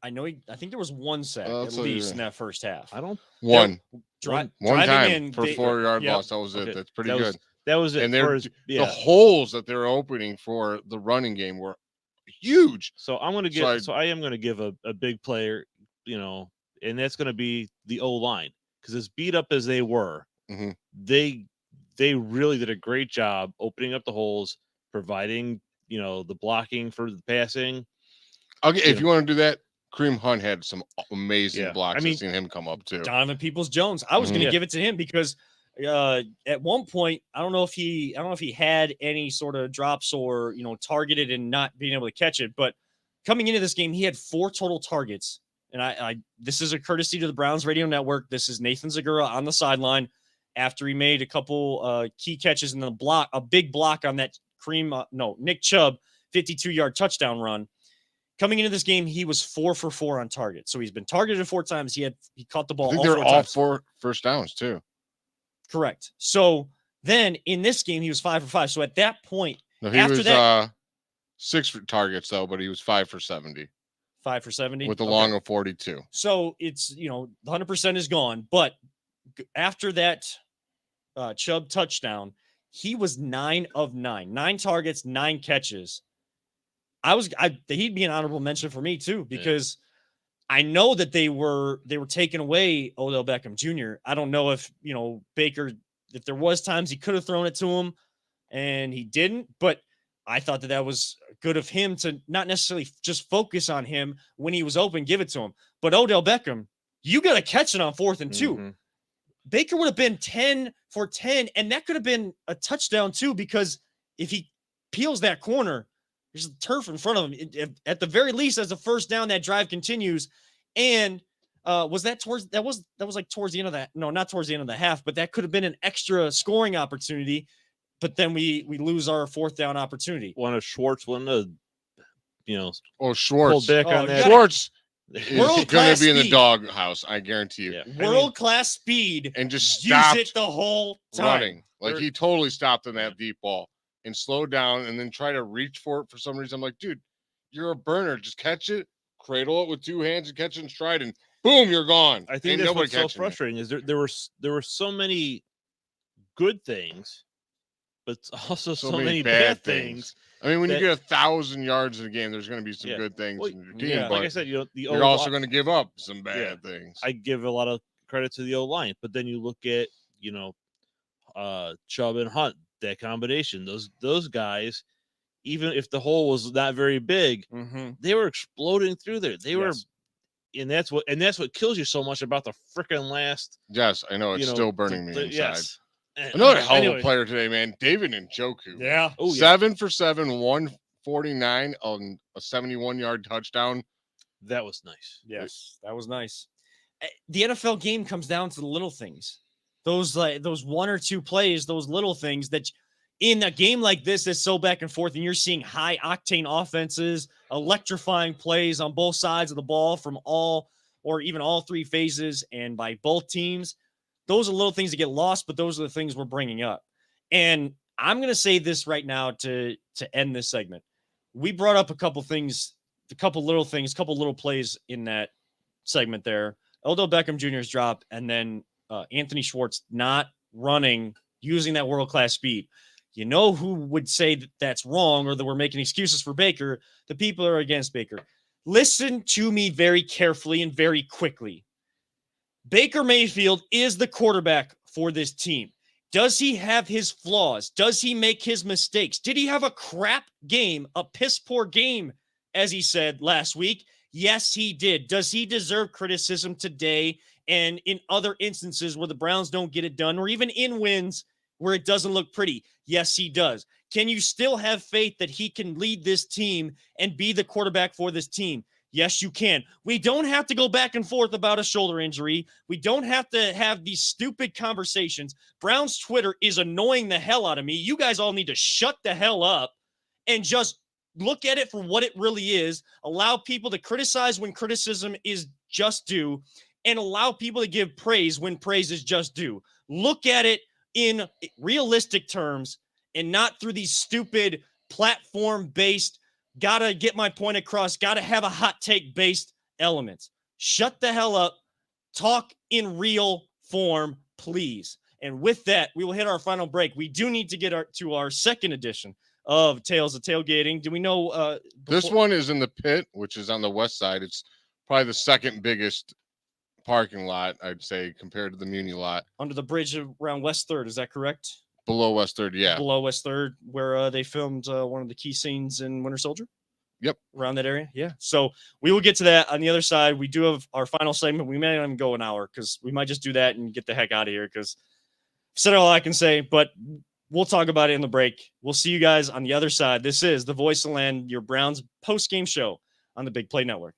I know. I think there was one sack at so least yeah. in that first half. I don't. One One time driving in for they- 4-yard yep. loss. That was it. Okay, That's pretty that good. That was it. And for his- the holes that they're opening for the running game were huge. So I'm going to So give. I am going to give a big player, and that's going to be the O line because as beat up as they were, Mhm. they really did a great job opening up the holes, providing the blocking for the passing. Okay, if Yeah. you want to do that, Kareem Hunt had some amazing Yeah. blocks. I mean- I've seen him come up too. Donovan Peoples-Jones. I was going to Yeah. give it to him because at one point I don't know if he had any sort of drops or targeted and not being able to catch it. But coming into this game, he had 4 total targets. And I this is a courtesy to the Browns radio network. This is Nathan Zagura on the sideline after he made a couple key catches in a big block on that Nick Chubb 52-yard touchdown run. Coming into this game, he was 4 for 4 on target. So he's been targeted 4 times. He caught the ball. I think all they're 4 all times. 4 first downs too. Correct. So then in this game, he was 5 for 5. So at that point, No, he After was that- 6 for targets though, but he was 5 for 70 5 for 70 with the Okay. long of 42. So it's 100% is gone. But after that Chubb touchdown, he was 9 of 9 targets, 9 catches. He'd be an honorable mention for me too because I know that they were taking away Odell Beckham Jr. I don't know if Baker, if there was times he could have thrown it to him and he didn't, but I thought that was good of him to not necessarily just focus on him when he was open, give it to him. But Odell Beckham, you got to catch it on 4th and 2. Mhm. Baker would have been 10 for 10, and that could have been a touchdown too, because if he peels that corner, there's turf in front of him. At the very least, as a first down, that drive continues. And was towards the end of that? No, not towards the end of the half, but that could have been an extra scoring opportunity. But then we lose our 4th down opportunity. One of Schwartz, one of Oh, pulled Schwartz. back Oh, on you that. gotta- Schwartz is going World-class to be in the speed. doghouse, I guarantee you. Yeah. World class speed. And just Use stopped it the whole time. running. Like There- he totally stopped on that deep ball and slowed down and then try to reach for it for some reason. I'm like, dude, you're a burner. Just catch it, cradle it with 2 hands and catch it in stride, and boom, you're gone. I think Ain't that's nobody what's so catching you. frustrating is there were so many good things, but also so many bad things. I mean, when you that- get 1,000 yards in a game, there's going to be some Yeah. good things Well, in your team, yeah. but Like I said, the you're also going to give up some bad things. I give a lot of credit to the O line, but then you look at Chubb and Hunt, that combination, those guys, even if the hole was not very big, Mm-hmm. they were exploding through there. They were, Yes. and that's what kills you so much about the freaking last. Yes, I know. It's still burning me inside. Yes. Another hell of Anyway, a player today, man. David Njoku. Yeah. Oh, yeah. 7 for 7, 149 on a 71-yard touchdown. That was nice. Yes, that was nice. The NFL game comes down to the little things. Those 1 or 2 plays, those little things that in a game like this that's so back and forth, and you're seeing high octane offenses, electrifying plays on both sides of the ball from all or even all three phases and by both teams. Those are little things that get lost, but those are the things we're bringing up. And I'm going to say this right now to end this segment. We brought up a couple things, a couple little plays in that segment there. Odell Beckham Jr.'s drop, and then Anthony Schwartz not running, using that world-class speed. You know who would say that that's wrong or that we're making excuses for Baker? The people are against Baker. Listen to me very carefully and very quickly. Baker Mayfield is the quarterback for this team. Does he have his flaws? Does he make his mistakes? Did he have a crap game, a piss-poor game, as he said last week? Yes, he did. Does he deserve criticism today and in other instances where the Browns don't get it done, or even in wins where it doesn't look pretty? Yes, he does. Can you still have faith that he can lead this team and be the quarterback for this team? Yes, you can. We don't have to go back and forth about a shoulder injury. We don't have to have these stupid conversations. Browns Twitter is annoying the hell out of me. You guys all need to shut the hell up and just look at it for what it really is. Allow people to criticize when criticism is just due, and allow people to give praise when praise is just due. Look at it in realistic terms and not through these stupid platform-based, gotta get my point across, gotta have a hot take based elements. Shut the hell up. Talk in real form, please. And with that, we will hit our final break. We do need to get to our second edition of Tales of Tailgating. Do we know? This one is in the pit, which is on the west side. It's probably the second biggest parking lot, I'd say, compared to the Muni lot. Under the bridge around West 3rd, is that correct? Below West 3rd, yeah. Below West 3rd, where they filmed one of the key scenes in Winter Soldier? Yep. Around that area, yeah. So we will get to that. On the other side, we do have our final segment. We may not even go an hour because we might just do that and get the heck out of here because I've said all I can say, but we'll talk about it in the break. We'll see you guys on the other side. This is the Voice of the Land, your Browns post-game show on the Big Play Network.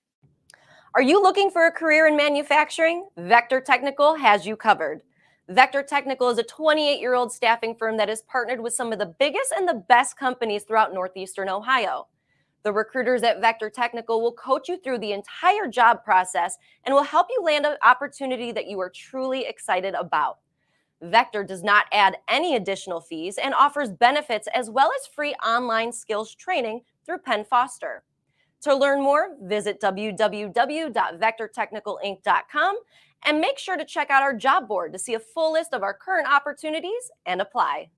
Are you looking for a career in manufacturing? Vector Technical has you covered. Vector Technical is a 28-year-old staffing firm that has partnered with some of the biggest and the best companies throughout Northeastern Ohio. The recruiters at Vector Technical will coach you through the entire job process and will help you land an opportunity that you are truly excited about. Vector does not add any additional fees and offers benefits as well as free online skills training through Penn Foster. To learn more, visit www.vectortechnicalinc.com and make sure to check out our job board to see a full list of our current opportunities and apply.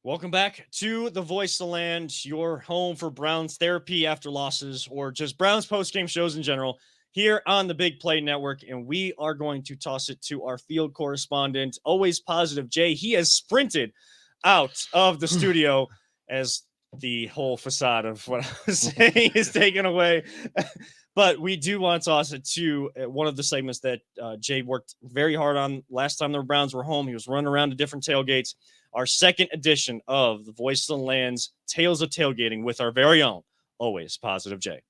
Welcome back to the Voice of the Land, your home for Browns therapy after losses or just Browns post-game shows in general here on the Big Play Network. And we are going to toss it to our field correspondent, always positive Jay. He has sprinted out of the studio as the whole facade of what I was saying is taken away. But we do want to toss it to one of the segments that Jay worked very hard on last time the Browns were home. He was running around to different tailgates. Our second edition of the Voice of the Land's Tales of Tailgating with our very own, always positive Jay.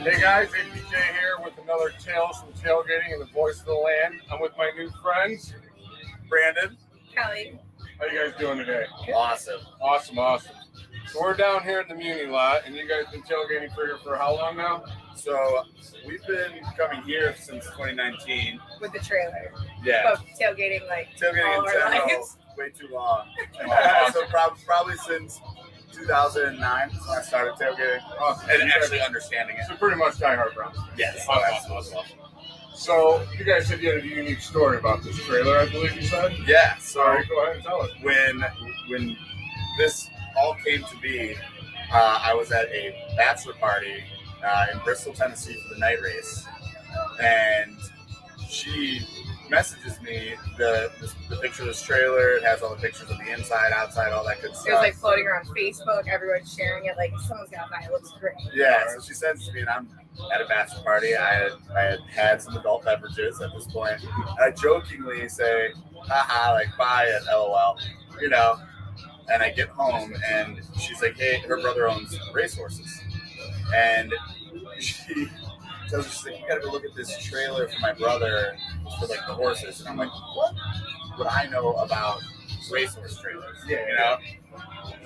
Hey guys, APJ here with another Tales from Tailgating and the Voice of the Land. I'm with my new friends, Brandon. Kelly. How you guys doing today? Awesome. Awesome. So we're down here in the Muni lot, and you guys been tailgating for how long now? So we've been coming here since 2019. With the trailer. Yeah. But tailgating like Tailgating all in our general, lives. way too long. So probably since 2009 when I started tailgating and actually understanding it. So pretty much diehard Browns. Yes. Awesome. So you guys said you had a unique story about this trailer, I believe you said? Yeah. So Sorry, go ahead and tell us. when this all came to be, I was at a bachelor party in Bristol, Tennessee for the night race, and messages me the picture of this trailer. It has all the pictures of the inside, outside, all that good stuff. It was like floating around Facebook. Everyone's sharing it. Like someone's got to buy it. It looks great. Yeah, so she sends it to me, and I'm at a bachelor party. I had some adult beverages at this point. And I jokingly say, haha, like, buy it, LOL, you know. And I get home, and she's like, hey, her brother owns racehorses. And she tells me, she's like, you gotta go look at this trailer for my brother for, like, the horses. And I'm like, what would I know about racehorse trailers? Yeah, you know?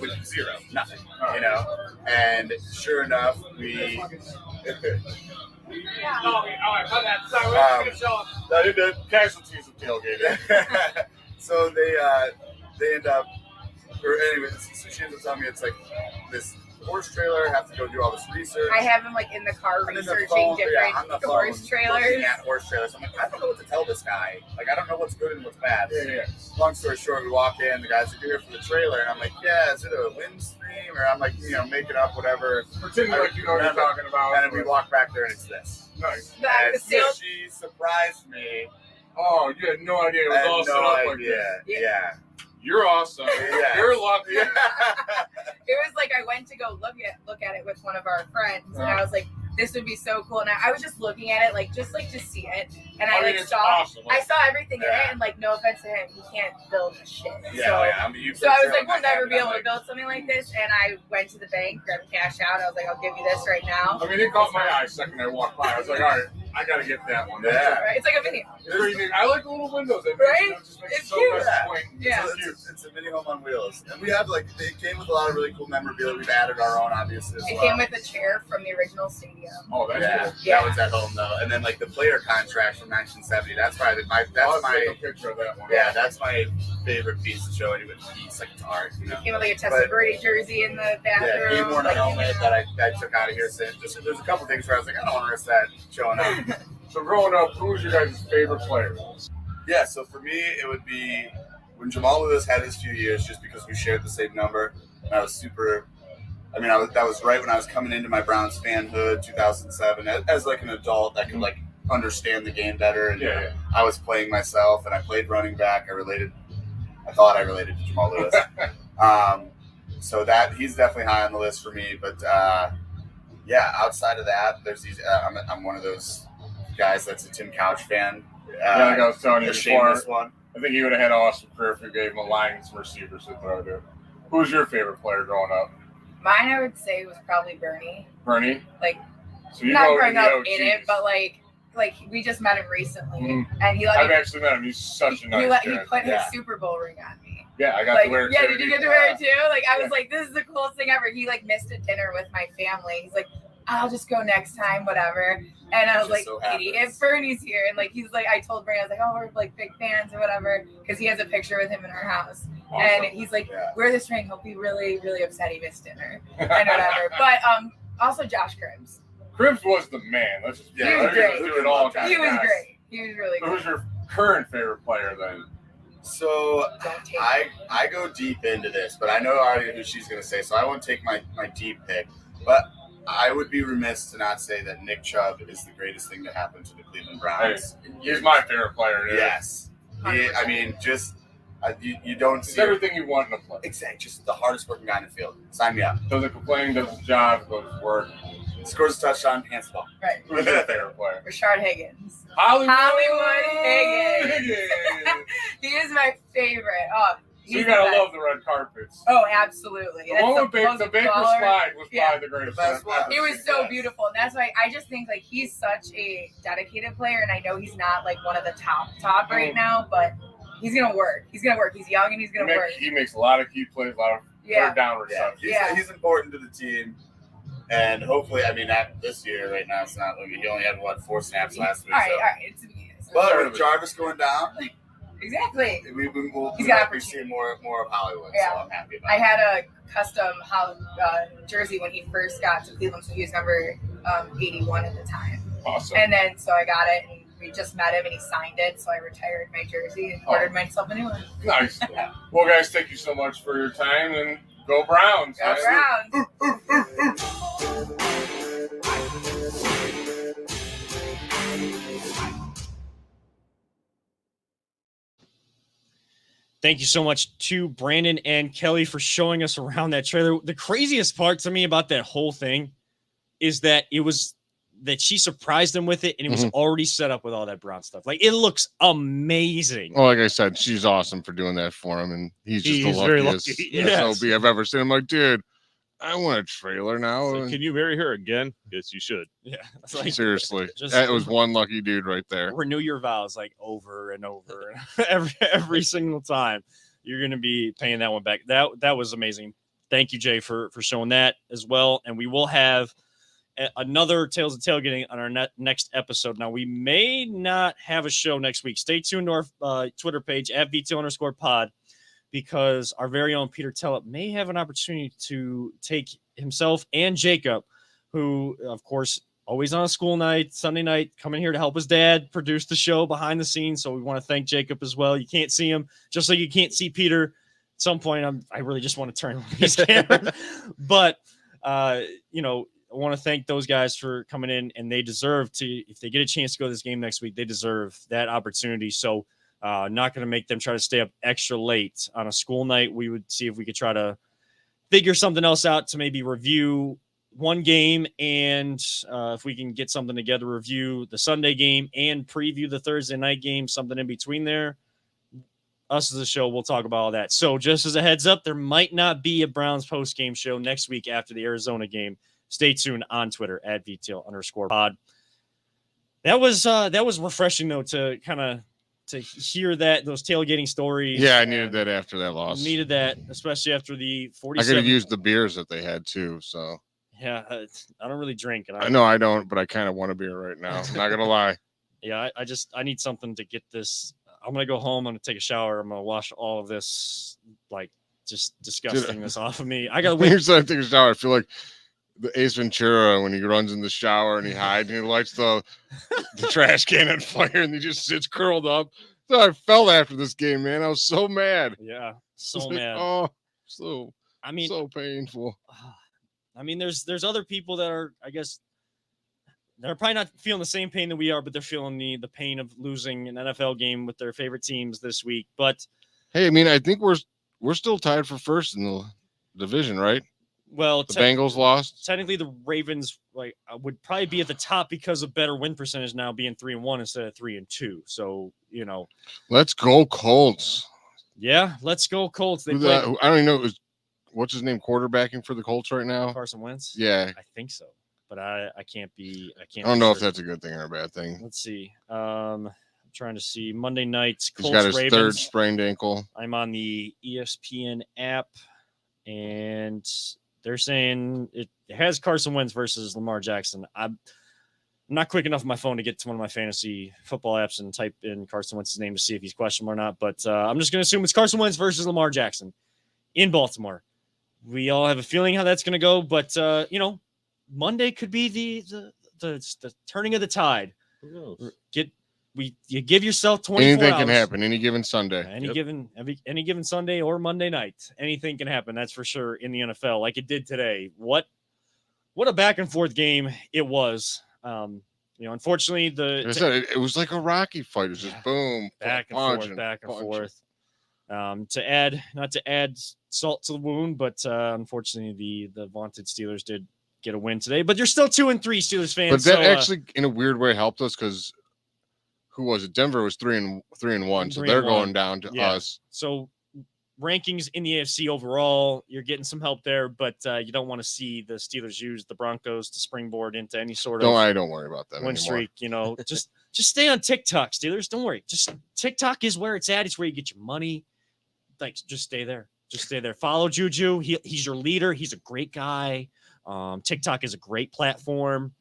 With zero, nothing, you know? And sure enough, we... The casualties of tailgating. So they end up, or anyway, so she ends up telling me it's like this horse trailer, have to go do all this research. I have him like in the car I'm in the researching phone, different on the horse phone, trailers. looking at horse trailers. I'm like, I don't know what to tell this guy. Like, I don't know what's good and what's bad. Yeah. Long story short, we walk in, the guy's like, you're here for the trailer. And I'm like, yeah, is it a Windstream? Or I'm like, you know, making up whatever. Pretending like you know what you're talking about. And then we walk back there and it's this. Nice. The And sales- she surprised me. Oh, you had no idea it was I had all set no up like idea. this. Yeah. You're awesome. Yeah. You're lucky. It was like I went to go look at it with one of our friends, and I was like, "This would be so cool." And I was just looking at it, like just to see it, and I mean, like it's saw, awesome. I saw everything in it, Yeah. and like, no offense to him, he can't build a shit. Yeah, I mean, So I was like, we'll never be able to build something like this. And I went to the bank, grabbed cash out. I was like, I'll give you this right now. I mean, it caught my eye the second I walked by. I was like, all right, I got to get that one. Yeah. Right? It's like a video. I like the little windows. It Right? Just makes It's it so cute. nice and quaint. Yeah. It's cute. It's a mini home on wheels. And we have, like, it came with a lot of really cool memorabilia. We've added our own, obviously, as It well. came with a chair from the original stadium. Oh, that's Yeah, cool. Yeah. that was at home, though. And then, like, the player contract from 1970. That's probably I'll that's my take a picture of that one. yeah, that's my favorite piece to show anyone. Piece, like, it's art, you know. Came with like a But- Testaverde jersey in the Yeah, bathroom. he wore a like, helmet that I took out of here. Since there's a couple things where I was like, I don't want to risk that showing up. So growing up, who was your guys' favorite player? Yeah, so for me, it would be when Jamal Lewis had his few years, just because we shared the same number. And I was super. I mean, that was right when I was coming into my Browns fanhood, 2007, as like an adult that could like understand the game better. And Yeah. I was playing myself, and I played running back. I thought I related to Jamal Lewis. So that he's definitely high on the list for me. But yeah, outside of that, there's these. I'm one of those guys that's a Tim Couch fan. Yeah, like I was telling you the before, shameless one. I think he would have had an awesome career if you gave him a line and some receivers to throw to. Who was your favorite player growing up? Mine, I would say, was probably Bernie. Bernie? Like, So you not go growing to up the in it, OGs. but like we just met him recently, Mhm. and he let I've me. actually met him. He's such a nice He guy. put his Yeah. Super Bowl ring on me. Yeah, I got Like, to wear it yeah, too. did you get to wear it too? Like, I was Yeah. like, this is the coolest thing ever. He like missed a dinner with my family. He's like, I'll just go next time, whatever. And I was Just like, so idiot, happens. Bernie's here. And like, he's like, I told Bernie, I was like, oh, we're like big fans or whatever, because he has a picture with him in our house. And he's like, Yeah. wear this ring. He'll be really, really upset he missed dinner and whatever. But also Josh Cribbs. Cribbs was the man. Let's just, Yeah, He was let's just great. do it all. He was great. He was really Who's good. your current favorite player then? So Don't take I go deep into this, but I know already who she's going to say, so I won't take my deep pick. But I would be remiss to not say that Nick Chubb is the greatest thing to happen to the Cleveland Browns. He's my favorite player. Dude. Yes. I mean, just you don't It's see everything you want in a player. exactly just the hardest working guy in the field. Sign me up. Doesn't complain, does his job, goes to work. Scores a touchdown, hands the ball. Right. Who's your favorite player? Rashard Higgins. Hollywood Higgins. He is my favorite. Oh, So he's you the gotta best. love the red carpets. Oh, absolutely. The That's one with most the Baker baller. slide was Yeah. probably the greatest. The best I've one. ever It was seen. so Yes. beautiful, and that's why I just think like he's such a dedicated player, and I know he's not like one of the top right now, but he's gonna work. He's gonna work. He's young and he's gonna work. He makes a lot of key plays, a lot of Yeah. third down Yeah, receptions. he's important to the team. And hopefully, I mean, this year right now, it's not. He only had 4 snaps last week. All right, so. all right. It's But with Jarvis going down, exactly. we'll He's got be seeing more of Hollywood. Yeah. So I'm happy about I it. had a custom jersey when he first got to Cleveland, so he was number 81 at the time. Awesome. And then so I got it, and we just met him, and he signed it, so I retired my jersey and ordered myself a new one. Nice. Well, guys, thank you so much for your time, and go Browns. Go man. Browns. Thank you so much to Brandon and Kelly for showing us around that trailer. The craziest part to me about that whole thing is that she surprised him with it, and it was already set up with all that brown stuff. Like, it looks amazing. Well, like I said, she's awesome for doing that for him, and he's just the very luckiest lucky. Yes. SOB I've ever seen. I'm like, dude, I want a trailer now. So can you marry her again? Yes, you should. Yeah. It's like, Seriously, just that was one lucky dude right there. renew your vows like over and over every single time. You're going to be paying that one back. That was amazing. Thank you, Jay, for showing that as well. And we will have another Tales of Tailgating on our next episode. Now, we may not have a show next week. Stay tuned to our Twitter page at VTL_pod, because our very own Peter Tellep may have an opportunity to take himself and Jacob, who, of course, always on a school night, Sunday night, coming here to help his dad produce the show behind the scenes. So we want to thank Jacob as well. You can't see him, just like you can't see Peter. At some point, I really just want to turn his camera. But, you know, I want to thank those guys for coming in, and they deserve to, if they get a chance to go to this game next week, they deserve that opportunity. So not going to make them try to stay up extra late on a school night. We would see if we could try to figure something else out to maybe review one game, and if we can get something together, review the Sunday game and preview the Thursday night game, something in between there. Us as a show, we'll talk about all that. So just as a heads up, there might not be a Browns post-game show next week after the Arizona game. Stay tuned on Twitter at VTL_pod. That was refreshing, though, to kind of to hear those tailgating stories. Yeah, I needed that after that loss. Needed that, especially after the 47. I could have used the beers that they had too. So yeah, I don't really drink. And I know I don't, but I kind of want a beer right now. I'm not gonna lie. Yeah, I need something to get this. I'm gonna go home. I'm gonna take a shower. I'm gonna wash all of this, like, just disgustingness off of me. I gotta wait. Here's I take a shower. I feel like the Ace Ventura when he runs in the shower and he hides and he lights the trash can on fire and he just sits curled up. So I felt after this game, man. I was so mad. Yeah, so Like, mad. oh, so painful. I mean, there's other people that are, I guess, they're probably not feeling the same pain that we are, but they're feeling the pain of losing an NFL game with their favorite teams this week. But hey, I mean, I think we're still tied for first in the division, right? Well, the Bengals lost. Technically, the Ravens would probably be at the top because of better win percentage now, being 3-1 instead of 3-2. So, you know, let's go Colts. Yeah, let's go Colts. I don't even know what's his name quarterbacking for the Colts right now. Carson Wentz. Yeah, I think so, but I can't. I don't know if that's a good thing or a bad thing. Let's see. I'm trying to see Monday nights. He's got his Ravens. third sprained ankle. I'm on the ESPN app, and they're saying it has Carson Wentz versus Lamar Jackson. I'm not quick enough on my phone to get to one of my fantasy football apps and type in Carson Wentz's name to see if he's questionable or not. But I'm just going to assume it's Carson Wentz versus Lamar Jackson in Baltimore. We all have a feeling how that's going to go, but you know, Monday could be the turning of the tide. Who knows? You give yourself 24 Anything hours. can happen any given Sunday. Any given Sunday or Monday night. Anything can happen, that's for sure, in the NFL, like it did today. What a back and forth game it was. You know, unfortunately, it was like a Rocky fight. It was just boom, back and forth. Not to add salt to the wound, but unfortunately, the vaunted Steelers did get a win today. But you're still 2-3 Steelers fans. But that actually, in a weird way, helped us because who was it? Denver was 3-1, so they're going down to us. So rankings in the AFC overall, you're getting some help there, but you don't want to see the Steelers use the Broncos to springboard into any sort of I don't worry about that win streak. You know, just stay on TikTok, Steelers. Don't worry. Just TikTok is where it's at. It's where you get your money. Like, just stay there. Just stay there. Follow Juju. He's your leader. He's a great guy. TikTok is a great platform.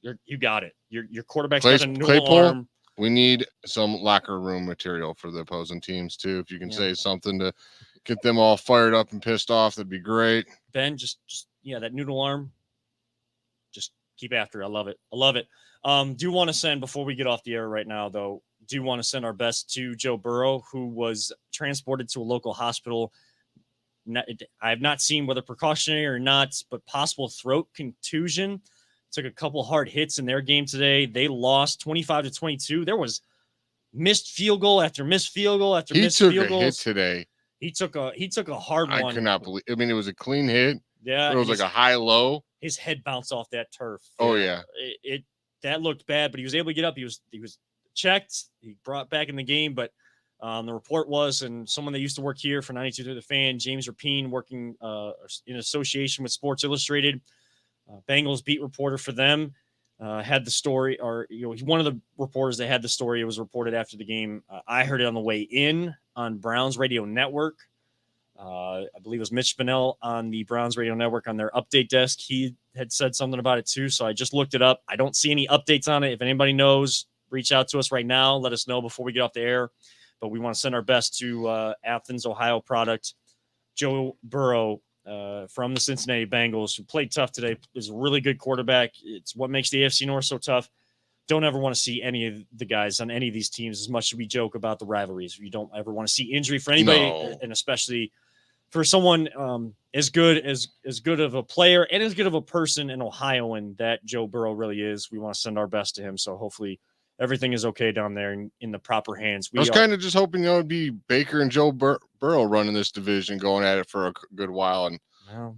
You got it. Your quarterback's got a new arm. We need some locker room material for the opposing teams too. If you can say something to get them all fired up and pissed off, that'd be great. Ben, just that noodle arm. Just keep after it. I love it. Do want to send, before we get off the air right now, though, do want to send our best to Joe Burrow, who was transported to a local hospital. I have not seen whether precautionary or not, but possible throat contusion. Took a couple hard hits in their game today. They lost 25-22. There was missed field goal after missed field goal after He missed took field a goals. hit today. He took a hard I one. could not believe. I mean, it was a clean hit. Yeah, It was and like a high-low. his head bounced off that turf. Oh, yeah. It that looked bad, but he was able to get up. He was checked. He brought back in the game, but the report was, and someone that used to work here for 92 to the Fan, James Rapine, working in association with Sports Illustrated, Bengals beat reporter for them, had the story, or he's one of the reporters that had the story. It was reported after the game. I heard it on the way in on Browns Radio Network. I believe it was Mitch Spinell on the Browns Radio Network on their update desk. He had said something about it too, so I just looked it up. I don't see any updates on it. If anybody knows, reach out to us right now. Let us know before we get off the air. But we want to send our best to Athens, Ohio product, Joe Burrow from the Cincinnati Bengals, who played tough today, is a really good quarterback. It's what makes the AFC North so tough. Don't ever want to see any of the guys on any of these teams, as much as we joke about the rivalries. You don't ever want to see injury for anybody, and especially for someone as good of a player and as good of a person in Ohioan that Joe Burrow really is. We want to send our best to him. So hopefully everything is okay down there in the proper hands. I was kind of just hoping it would be Baker and Joe Burrow running this division, going at it for a good while, and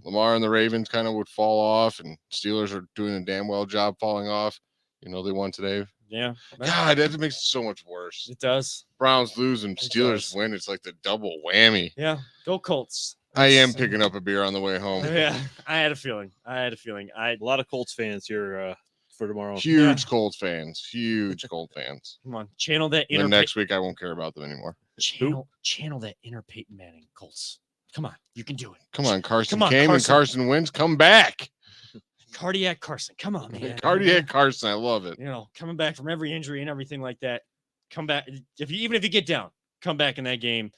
Lamar and the Ravens kind of would fall off, and Steelers are doing a damn well job falling off. They won today. Yeah. God, that makes it so much worse. It does. Browns lose and Steelers win. It's like the double whammy. Yeah. Go Colts. I am picking up a beer on the way home. Yeah. I had a feeling. A lot of Colts fans here for tomorrow. Huge Colts fans. Huge Colts fans. Come on. Channel that inner. Next week, I won't care about them anymore. Channel that inner Peyton Manning Colts. Come on. You can do it. Come on, Carson came and Carson wins. Come back. Cardiac Carson. Come on, man. Cardiac Carson. I love it. Coming back from every injury and everything like that. Come back. Even if you get down, come back in that game.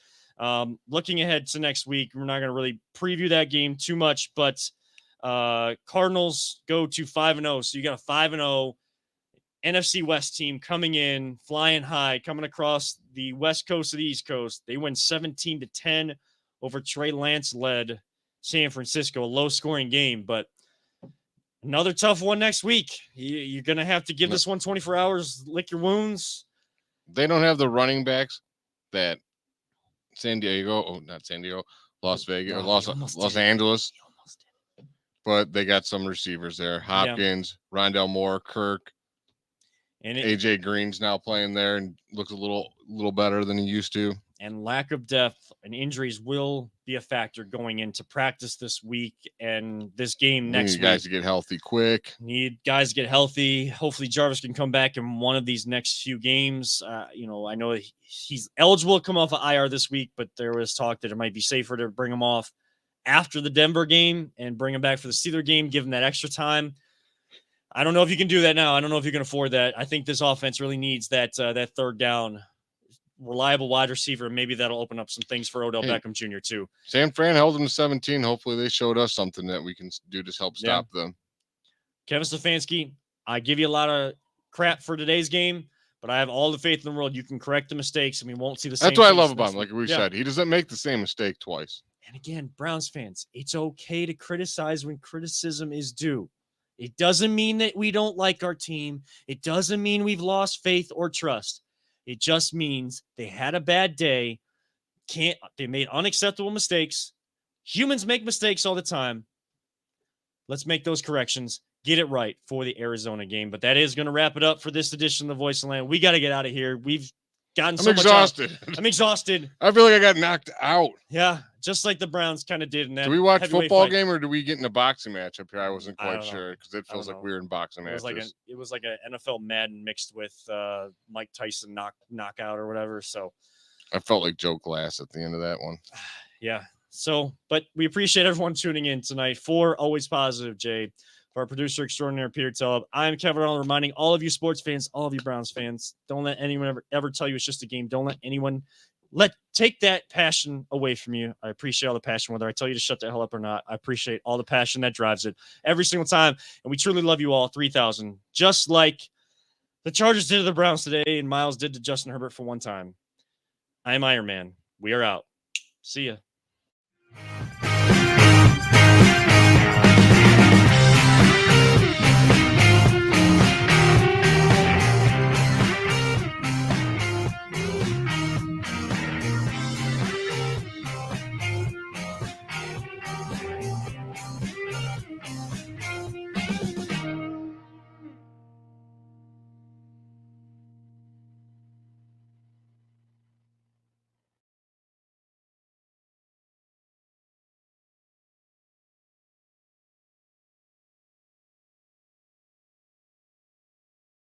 Looking ahead to next week, we're not going to really preview that game too much, but Cardinals go to 5-0. So you got a 5-0 NFC West team coming in, flying high, coming across the West Coast to the East Coast. They win 17-10 over Trey Lance-led San Francisco, a low-scoring game, but another tough one next week. You're going to have to give this one 24 hours, lick your wounds. They don't have the running backs that Las Vegas, Los Angeles. But they got some receivers there. Hopkins, Rondell Moore, Kirk. And AJ Green's now playing there and looks a little better than he used to. And lack of depth and injuries will be a factor going into practice this week and this game next week. Need guys to get healthy quick. Need guys to get healthy. Hopefully Jarvis can come back in one of these next few games. I know he's eligible to come off of IR this week, but there was talk that it might be safer to bring him off after the Denver game and bring him back for the Steeler game, give him that extra time. I don't know if you can do that now. I don't know if you can afford that. I think this offense really needs that third down, reliable wide receiver. Maybe that'll open up some things for Odell Beckham Jr. too. San Fran held them to 17. Hopefully they showed us something that we can do to help stop them. Kevin Stefanski, I give you a lot of crap for today's game, but I have all the faith in the world. You can correct the mistakes and we won't see the same. That's what I love about him. Like we said, he doesn't make the same mistake twice. And again, Browns fans, it's okay to criticize when criticism is due. It doesn't mean that we don't like our team. It doesn't mean we've lost faith or trust. It just means they had a bad day. They made unacceptable mistakes. Humans make mistakes all the time. Let's make those corrections. Get it right for the Arizona game. But that is going to wrap it up for this edition of the Voice of the Land. We got to get out of here. We've gotten so much out. I'm exhausted. I feel like I got knocked out. Yeah, just like the Browns kind of did in that. Do we watch football game or do we get in a boxing match up here? I wasn't quite sure because it feels like we're in boxing matches. It was like an NFL Madden mixed with Mike Tyson knockout or whatever. So I felt like Joe Glass at the end of that one. Yeah. So, but we appreciate everyone tuning in tonight for Always Positive, Jay. For our producer extraordinaire, Peter Teleb. I'm Kevin Arnold, reminding all of you sports fans, all of you Browns fans, don't let anyone ever tell you it's just a game. Don't let anyone take that passion away from you. I appreciate all the passion, whether I tell you to shut the hell up or not. I appreciate all the passion that drives it every single time. And we truly love you all, 3,000, just like the Chargers did to the Browns today and Miles did to Justin Herbert for one time. I am Iron Man. We are out. See ya.